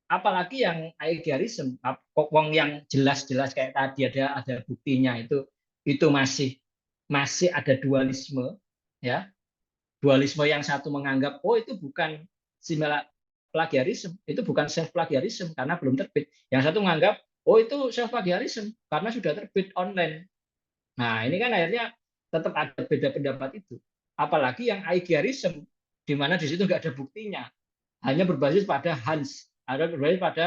apalagi yang aigearism, wong yang jelas-jelas kayak tadi ada buktinya itu masih ada dualisme ya. Dualisme yang satu menganggap oh itu bukan similar plagiarism, itu bukan self plagiarism karena belum terbit. Yang satu menganggap oh itu self plagiarism karena sudah terbit online. Nah, ini kan akhirnya tetap ada beda pendapat itu. Apalagi yang plagiarism, di mana di situ nggak ada buktinya, hanya berbasis pada hunch, ada berbasis pada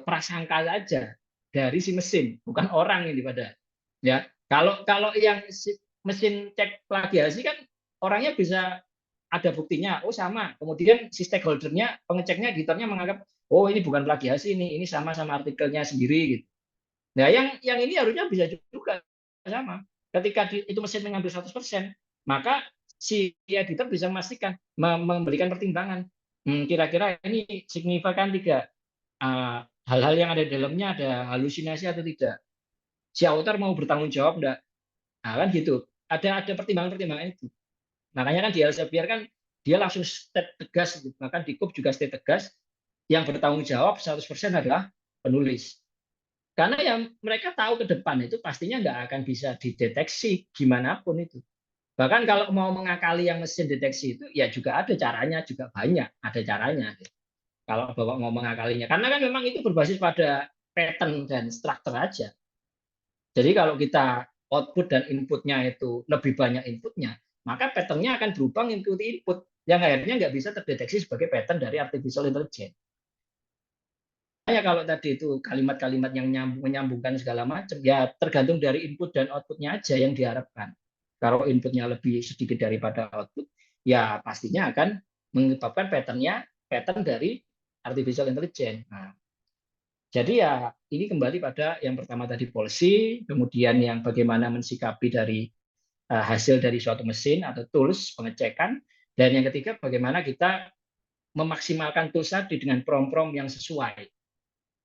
prasangka saja dari si mesin, bukan orang ini pada. Ya, kalau yang mesin cek plagiasi kan orangnya bisa ada buktinya, oh sama. Kemudian si stakeholdernya, pengeceknya, editornya menganggap, oh ini bukan plagiasi, ini sama artikelnya sendiri gitu. Nah, yang ini harusnya bisa juga sama. Ketika itu mesin mengambil 100%, maka si editor bisa memastikan, memberikan pertimbangan. Kira-kira ini signifikan tidak? Hal-hal yang ada di dalamnya ada halusinasi atau tidak? Si author mau bertanggung jawab enggak? Nah, kan gitu. Ada pertimbangan-pertimbangan itu. Makanya kan di Elsevier kan dia langsung state tegas, bahkan di KUP juga state tegas, yang bertanggung jawab 100% adalah penulis. Karena yang mereka tahu ke depan itu pastinya nggak akan bisa dideteksi gimana pun itu. Bahkan kalau mau mengakali yang mesin deteksi itu, ya juga ada caranya, juga banyak ada caranya. Kalau bawa mau mengakalinya, karena kan memang itu berbasis pada pattern dan struktur aja. Jadi kalau kita output dan inputnya itu lebih banyak inputnya, maka patternnya akan berubah mengikuti input yang akhirnya nggak bisa terdeteksi sebagai pattern dari artificial intelligence. Ya kalau tadi itu kalimat-kalimat yang menyambungkan segala macam, ya tergantung dari input dan outputnya aja yang diharapkan. Kalau inputnya lebih sedikit daripada output, ya pastinya akan menyebabkan pattern dari artificial intelligence. Nah, jadi ya ini kembali pada yang pertama tadi policy, kemudian yang bagaimana mensikapi dari hasil dari suatu mesin atau tools pengecekan, dan yang ketiga bagaimana kita memaksimalkan tools tadi dengan prompt-prompt yang sesuai,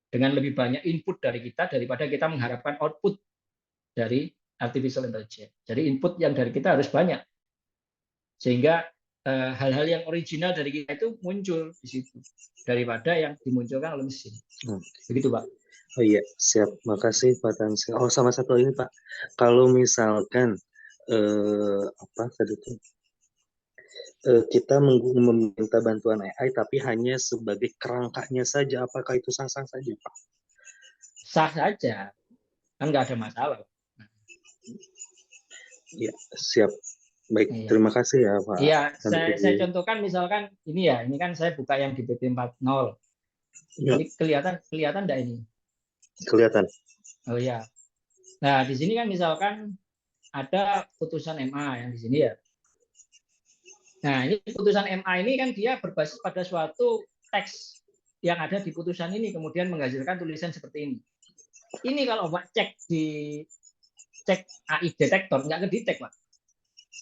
dengan lebih banyak input dari kita daripada kita mengharapkan output dari artificial intelligence. Jadi input yang dari kita harus banyak, sehingga hal-hal yang original dari kita itu muncul di situ daripada yang dimunculkan oleh mesin. Begitu, Pak. Oh iya, siap. Makasih Pak Tansil. Oh, sama satu lagi Pak. Kalau misalkan apa tadi itu kita meminta bantuan AI tapi hanya sebagai kerangkanya saja, apakah itu sah-sah saja Pak? Sah saja, kan nggak ada masalah. Ya, siap. Baik, Iya. terima kasih ya Pak. Iya, saya contohkan misalkan ini ya, ini kan saya buka yang di BP 40. Ya. Ini kelihatan enggak ini? Kelihatan. Oh ya. Nah, di sini kan misalkan ada putusan MA yang di sini ya. Nah, ini putusan MA ini kan dia berbasis pada suatu teks yang ada di putusan ini, kemudian menghasilkan tulisan seperti ini. Ini kalau Pak cek AI detektor, nggak kedetek, Pak.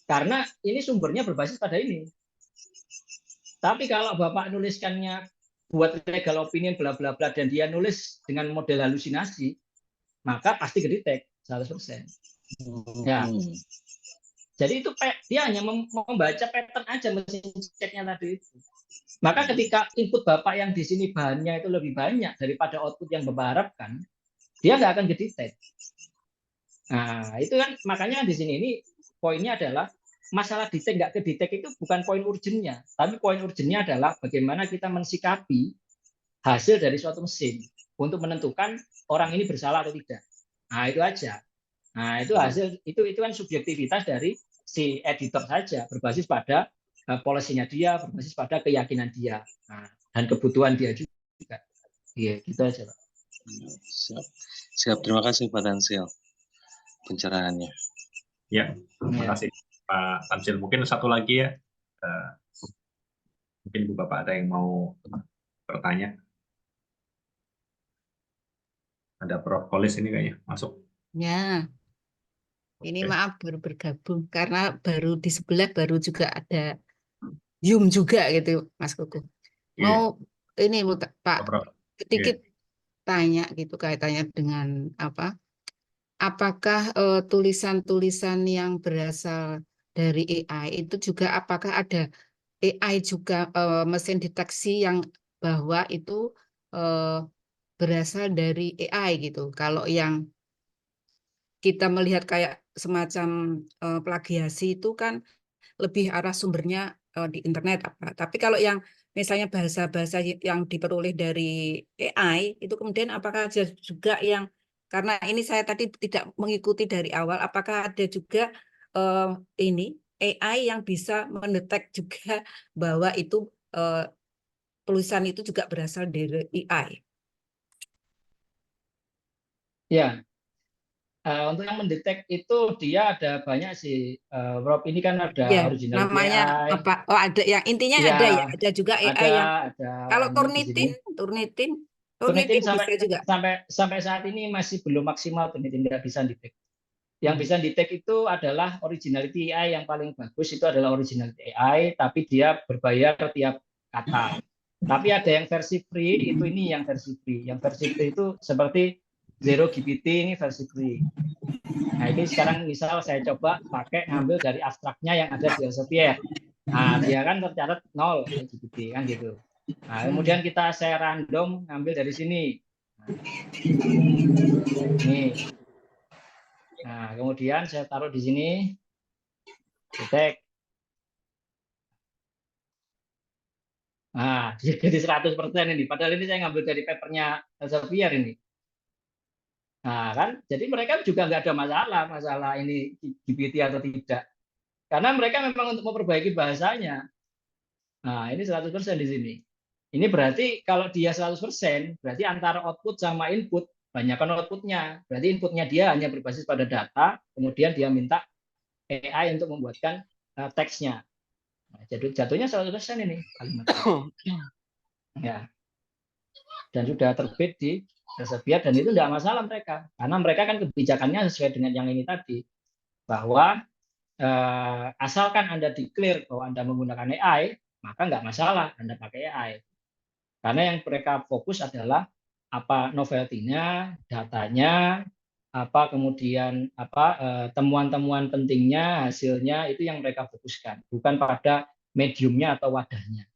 Karena ini sumbernya berbasis pada ini. Tapi kalau Bapak nuliskannya buat legal opinion bla bla bla dan dia nulis dengan model halusinasi, maka pasti kedetek 100%. Ya. Jadi itu dia hanya membaca pattern aja mesin ceknya tadi itu. Maka ketika input Bapak yang di sini bahannya itu lebih banyak daripada output yang Bapak harapkan, dia nggak akan kedetek. Nah, itu kan makanya di sini ini poinnya adalah masalah detek nggak kedetek itu bukan poin urgennya, tapi poin urgennya adalah bagaimana kita mensikapi hasil dari suatu mesin untuk menentukan orang ini bersalah atau tidak. Nah, itu aja. Nah, itu hasil itu kan subjektivitas dari si editor saja, berbasis pada polisinya dia, berbasis pada keyakinan dia, dan kebutuhan dia juga. Iya, gitu aja, Pak. Siap. Terima kasih Pak Tansil pencerahannya. Ya, terima kasih Pak Tansil. Mungkin satu lagi ya, mungkin Bu Bapak ada yang mau bertanya. Ada Prof. Kolis ini kayaknya masuk. Ya, ini maaf baru bergabung karena baru di sebelah baru juga ada Zoom juga gitu, Mas Kuku. Mau ini Pak sedikit tanya gitu kaitannya dengan apa? Apakah tulisan-tulisan yang berasal dari AI itu juga apakah ada AI juga mesin deteksi yang bahwa itu berasal dari AI gitu. Kalau yang kita melihat kayak semacam plagiasi itu kan lebih arah sumbernya di internet apa. Tapi kalau yang misalnya bahasa-bahasa yang diperoleh dari AI itu kemudian apakah juga yang Karena ini saya tadi tidak mengikuti dari awal, apakah ada juga ini AI yang bisa mendetek juga bahwa itu tulisan itu juga berasal dari AI? Ya, untuk yang mendetek itu dia ada banyak sih, Rob. Ini kan Ya, ada originality namanya AI, apa? Oh, ada yang intinya ya ada ya, ada juga AI ada yang ada kalau ini di sini. Turnitin, Turnitin, Turnitin Turnitin bisa juga. sampai saat ini masih belum maksimal, Turnitin nggak bisa detect. Yang bisa detect itu adalah originality AI yang paling bagus, itu adalah originality AI, tapi dia berbayar tiap kata. Tapi ada yang versi free, itu ini yang versi free. Yang versi free itu seperti Zero GPT, ini versi free. Nah, ini sekarang misal saya coba pakai ngambil dari abstraknya yang ada di Elsevier. Nah, dia kan tercatat 0 GPT kan gitu. Nah, kemudian saya random ngambil dari sini. Nah, ini. Nah, kemudian saya taruh di sini, detect. Nah, jadi 100% ini. Padahal ini saya ngambil dari papernya Elsevier ini. Nah, kan, jadi mereka juga nggak ada masalah ini GPT atau tidak. Karena mereka memang untuk memperbaiki bahasanya. Nah, ini 100% di sini. Ini berarti kalau dia 100%, berarti antara output sama input, banyakkan outputnya. Berarti inputnya dia hanya berbasis pada data, kemudian dia minta AI untuk membuatkan teksnya. Nah, jatuhnya 100% ini kalimatnya. Ya. Dan sudah terbit di Elsevier, dan itu tidak masalah mereka. Karena mereka kan kebijakannya sesuai dengan yang ini tadi. Bahwa asalkan Anda declare bahwa Anda menggunakan AI, maka nggak masalah Anda pakai AI. Karena yang mereka fokus adalah apa novelty-nya, datanya, apa kemudian temuan-temuan pentingnya, hasilnya, itu yang mereka fokuskan, bukan pada mediumnya atau wadahnya.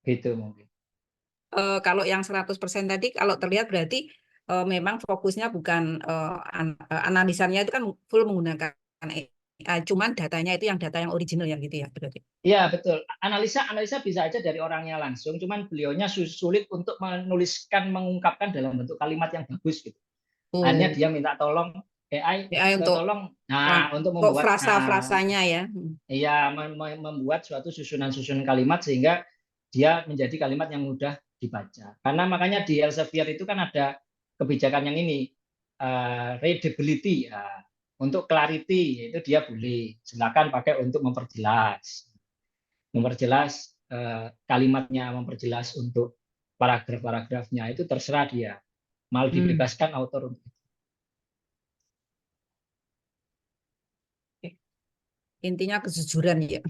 Gitu mungkin. Kalau yang 100% tadi, kalau terlihat berarti memang fokusnya bukan analisanya itu kan full menggunakan AI, cuman datanya itu yang data yang original ya gitu ya berarti. Iya, betul. Analisa bisa aja dari orangnya langsung, cuman beliaunya sulit untuk mengungkapkan dalam bentuk kalimat yang bagus gitu. Hanya dia minta tolong AI, AI untuk tolong untuk untuk membuat frasa-frasanya ya. iya, membuat suatu susunan kalimat sehingga dia menjadi kalimat yang mudah dibaca. Karena makanya di Elsevier itu kan ada kebijakan yang ini, readability. Untuk clarity, itu dia boleh. Silakan pakai untuk memperjelas kalimatnya, memperjelas untuk paragraf-paragrafnya, itu terserah dia. Mal dibebaskan author untuk itu. Intinya kejujuran ya.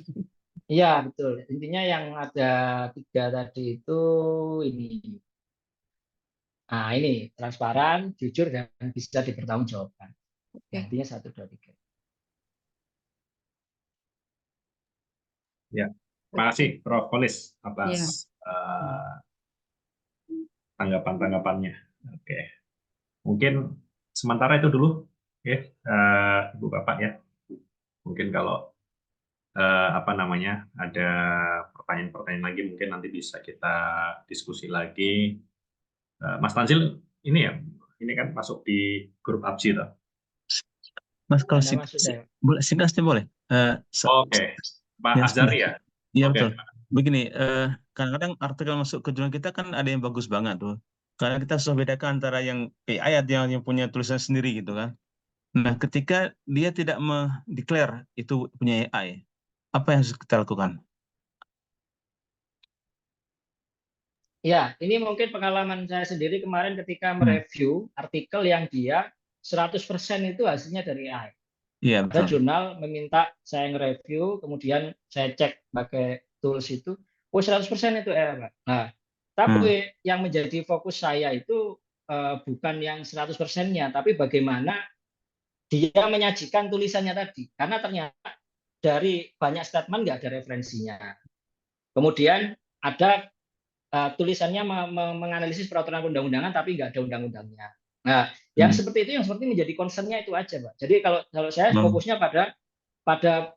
Iya, betul. Intinya yang ada 3 tadi itu ini. Nah, ini transparan, jujur, dan bisa dipertanggungjawabkan. Nah, intinya 1, 2, 3. Ya, terima kasih Prof. Kolis atas Ya. tanggapan-tanggapannya. Oke, mungkin sementara itu dulu, ya, Ibu Bapak ya. Mungkin kalau ada pertanyaan-pertanyaan lagi, mungkin nanti bisa kita diskusi lagi. Mas Tanzil, ini ya, ini kan masuk di grup ABSI toh. Mas, kalau Ada maksud saya. singkat boleh? Oke, Pak Ya, Azhari ya? Iya, Oke. betul. Begini, kadang-kadang artikel masuk ke jurnal kita kan ada yang bagus banget tuh. Karena kita susah bedakan antara yang AI atau yang punya tulisan sendiri gitu kan. Nah, ketika dia tidak mendeklar itu punya AI, apa yang harus kita lakukan? Ya, ini mungkin pengalaman saya sendiri kemarin ketika mereview artikel yang dia 100% itu hasilnya dari AI. Iya, Ada betul. jurnal meminta saya nge-review, kemudian saya cek pakai tools itu, 100% itu AI, Pak. Nah, tapi yang menjadi fokus saya itu bukan yang 100%-nya, tapi bagaimana dia menyajikan tulisannya tadi. Karena ternyata dari banyak statement nggak ada referensinya. Kemudian ada tulisannya menganalisis peraturan undang-undangan tapi nggak ada undang-undangnya. Nah, yang seperti itu yang seperti menjadi concern-nya itu aja, Pak. Jadi kalau saya fokusnya pada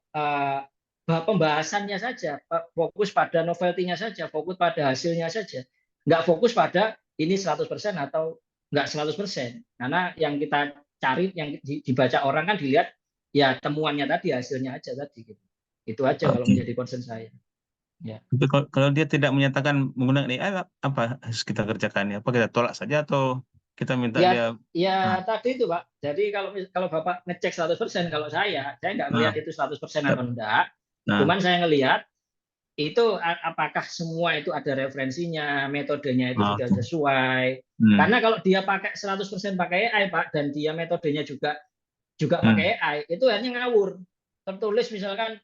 pembahasannya saja, fokus pada novelty-nya saja, fokus pada hasilnya saja. Nggak fokus pada ini 100% atau nggak 100%. Karena yang kita cari, yang dibaca orang kan dilihat ya temuannya tadi, hasilnya aja tadi gitu. Itu aja kalau Oke. menjadi concern saya. Ya. Tapi kalau dia tidak menyatakan menggunakan AI, apa harus kita kerjakan ya? Apa kita tolak saja atau kita minta Ya, dia? ya tadi itu Pak. Jadi kalau Bapak ngecek 100%, kalau saya nggak melihat Nah, itu 100% atau enggak. nah, Cuman saya ngelihat itu apakah semua itu ada referensinya, metodenya itu sudah oke. sesuai. Karena kalau dia pakai 100% pakai AI Pak, dan dia metodenya juga pakai AI, itu hanya ngawur. Tertulis misalkan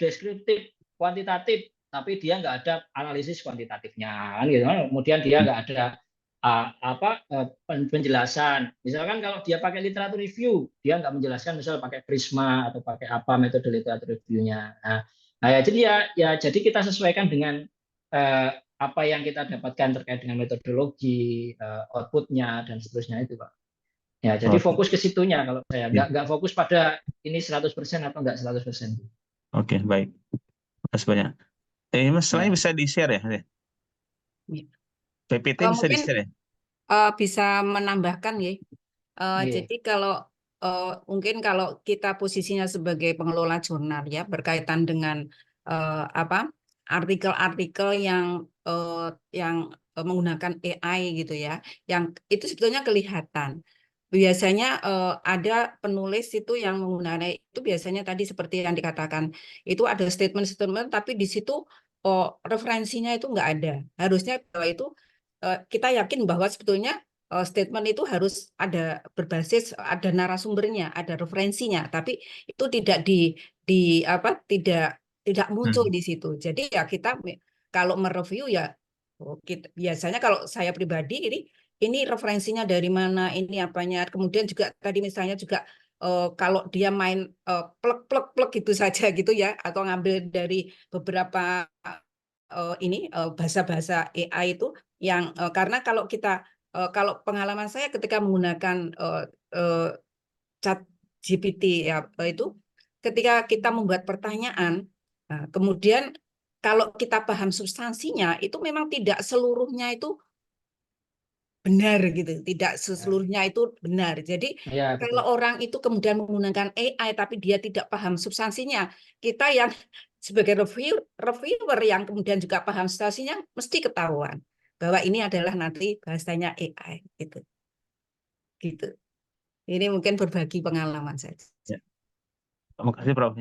deskriptif, kuantitatif, tapi dia nggak ada analisis kuantitatifnya, kan gitu. Kemudian dia nggak ada penjelasan. Misalkan kalau dia pakai literatur review, dia nggak menjelaskan, misal pakai Prisma atau pakai apa metode literatur review-nya. Nah ya, jadi kita sesuaikan dengan apa yang kita dapatkan terkait dengan metodologi, outputnya dan seterusnya itu Pak. Ya, jadi Oke. fokus ke situnya kalau saya. Ya. Nggak fokus pada ini 100% atau nggak 100%. Oke, baik. Terima kasih banyak. Mas, selain Ya. bisa di-share ya? Iya. PPT bisa Mungkin di-share ya? bisa menambahkan ya. Iya. Jadi kalau mungkin kalau kita posisinya sebagai pengelola jurnal ya, berkaitan dengan artikel-artikel yang menggunakan AI gitu ya, yang itu sebetulnya kelihatan. Biasanya ada penulis itu yang menggunakan itu, biasanya tadi seperti yang dikatakan itu ada statement-statement, tapi di situ referensinya itu nggak ada. Harusnya bahwa itu kita yakin bahwa sebetulnya statement itu harus ada berbasis, ada narasumbernya, ada referensinya, tapi itu tidak tidak muncul di situ. Jadi ya kita kalau mereview ya biasanya kalau saya pribadi ini referensinya dari mana, ini apanya. Kemudian juga tadi misalnya juga kalau dia main plek gitu saja gitu ya, atau ngambil dari beberapa bahasa-bahasa AI itu yang karena kalau pengalaman saya ketika menggunakan chat GPT ya itu, ketika kita membuat pertanyaan, kemudian kalau kita paham substansinya itu memang tidak seluruhnya itu benar gitu, tidak seluruhnya itu benar. Jadi Ya, betul. kalau orang itu kemudian menggunakan AI tapi dia tidak paham substansinya, kita yang sebagai reviewer yang kemudian juga paham substansinya mesti ketahuan bahwa ini adalah nanti bahasanya AI gitu. Gitu. Ini mungkin berbagi pengalaman saja. Ya. Terima kasih, Prof.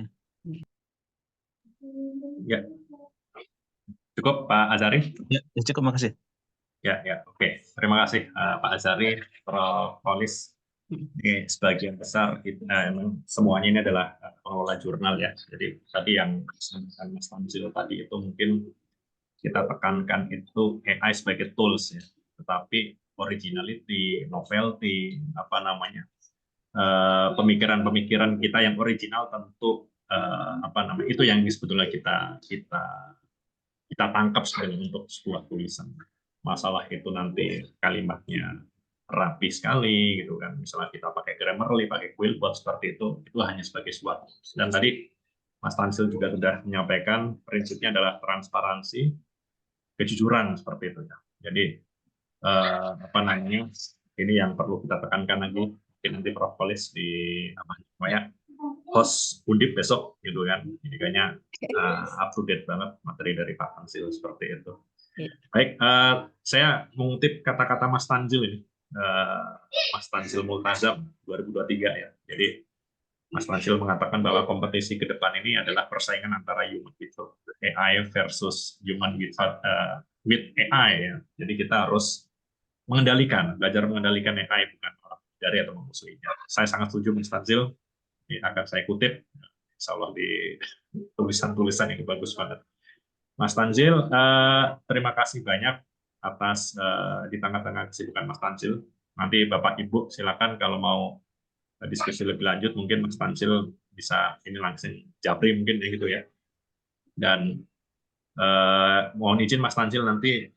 Ya, cukup Pak Azari. Ya, cukup, makasih. Ya, oke. Terima kasih Pak Azari, Prof. Polis. Ini sebagian besar emang semuanya ini adalah pengelola jurnal ya. Jadi tadi yang disampaikan Mas Tanzil tadi itu mungkin kita tekankan itu AI sebagai tools ya. Tetapi originality, novelty, pemikiran-pemikiran kita yang original tentu itu yang sebetulnya kita tangkap sebenarnya untuk sebuah tulisan. Masalah itu nanti kalimatnya rapi sekali gitu kan, misalnya kita pakai Grammarly, pakai Quillbot seperti itu hanya sebagai sebuah. Dan tadi Mas Tanzil juga sudah menyampaikan prinsipnya adalah transparansi, kejujuran seperti itu ya. Jadi ini yang perlu kita tekankan lagi. Mungkin nanti Prof. Polis di host Undip besok gitu kan. Jadi kayaknya up to date banget materi dari Pak Tanzil seperti itu. Baik, saya mengutip kata-kata Mas Tanzil ini, Mas Tanzil Multazam 2023 ya. Jadi Mas Tanzil mengatakan bahwa kompetisi ke depan ini adalah persaingan antara human with AI versus human with AI ya. Jadi kita harus belajar mengendalikan AI, bukan orang dari atau memusuhinya. Saya sangat setuju Mas Tanzil. Ini akan saya kutip, insya Allah di tulisan-tulisan yang bagus banget. Mas Tanzil, terima kasih banyak atas di tengah-tengah kesibukan Mas Tanzil. Nanti Bapak Ibu silakan kalau mau diskusi lebih lanjut, mungkin Mas Tanzil bisa ini langsung japri mungkin gitu ya. Dan mohon izin Mas Tanzil, nanti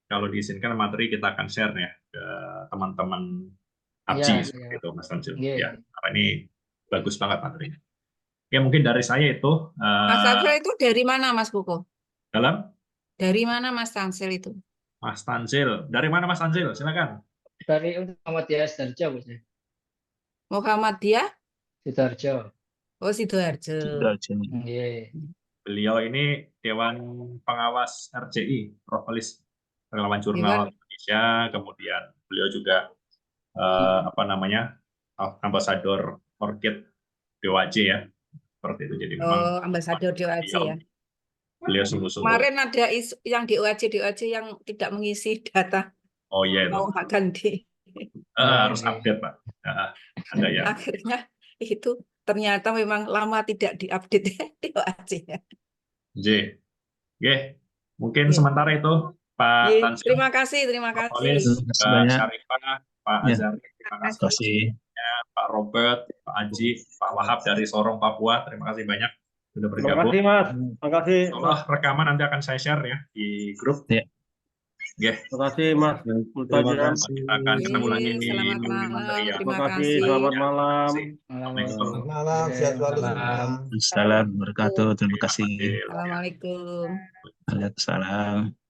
kalau diizinkan materi kita akan share ya ke teman-teman APSI seperti itu Mas Tanzil. Ya, ini bagus banget materinya. Ya mungkin dari saya itu. Mas Tanzil itu dari mana Mas Kuko? Dalam? Dari mana Mas Tanzil itu? Mas Tanzil, dari mana Mas Tanzil? Silakan. dari Muhammadiyah Sidoarjo, Bos. Muhammadiyah, Sidoarjo. oh Sidoarjo. Sidoarjo. Nggih. Beliau ini Dewan Pengawas RCI, Propolis, Relawan Jurnal Dewan. Indonesia. Kemudian beliau juga apa namanya, ambasador Orchid DOAJ ya, seperti itu. Jadi memang Oh, ambasador DOAJ ya. beliau sungguh-sungguh. Kemarin ada isu yang DOAJ yang tidak mengisi data, Oh iya itu. mau ganti. Harus Oke. update Pak. Ada ya. Akhirnya itu ternyata memang lama tidak diupdate DOAJ-nya. J. Oke. Mungkin Oke. sementara itu Pak Ye, Tansil, terima kasih. Propolis, Terima kasih Mbak banyak. Syarifah, Pak Ya. Azhari, terima Terima kasih. kasih. Pak Robert, Pak Aji, Pak Wahab dari Sorong, Papua. Terima kasih banyak sudah Terima bergabung. kasih Mas. Terima kasih Mas. Insyaallah rekaman nanti akan saya share ya di grup. Ya. Oke. Terima kasih Mas. Terima Multazam. kasih. Kita akan ketemu lagi di Selamat topik malam. materi yang Terima Terima kasih. kasih. Selamat malam. Assalamualaikum. Malam, sehat selalu Malam. semua. Assalamualaikum warahmatullahi wabarakatuh. Terima kasih. Assalamualaikum. Waalaikumsalam.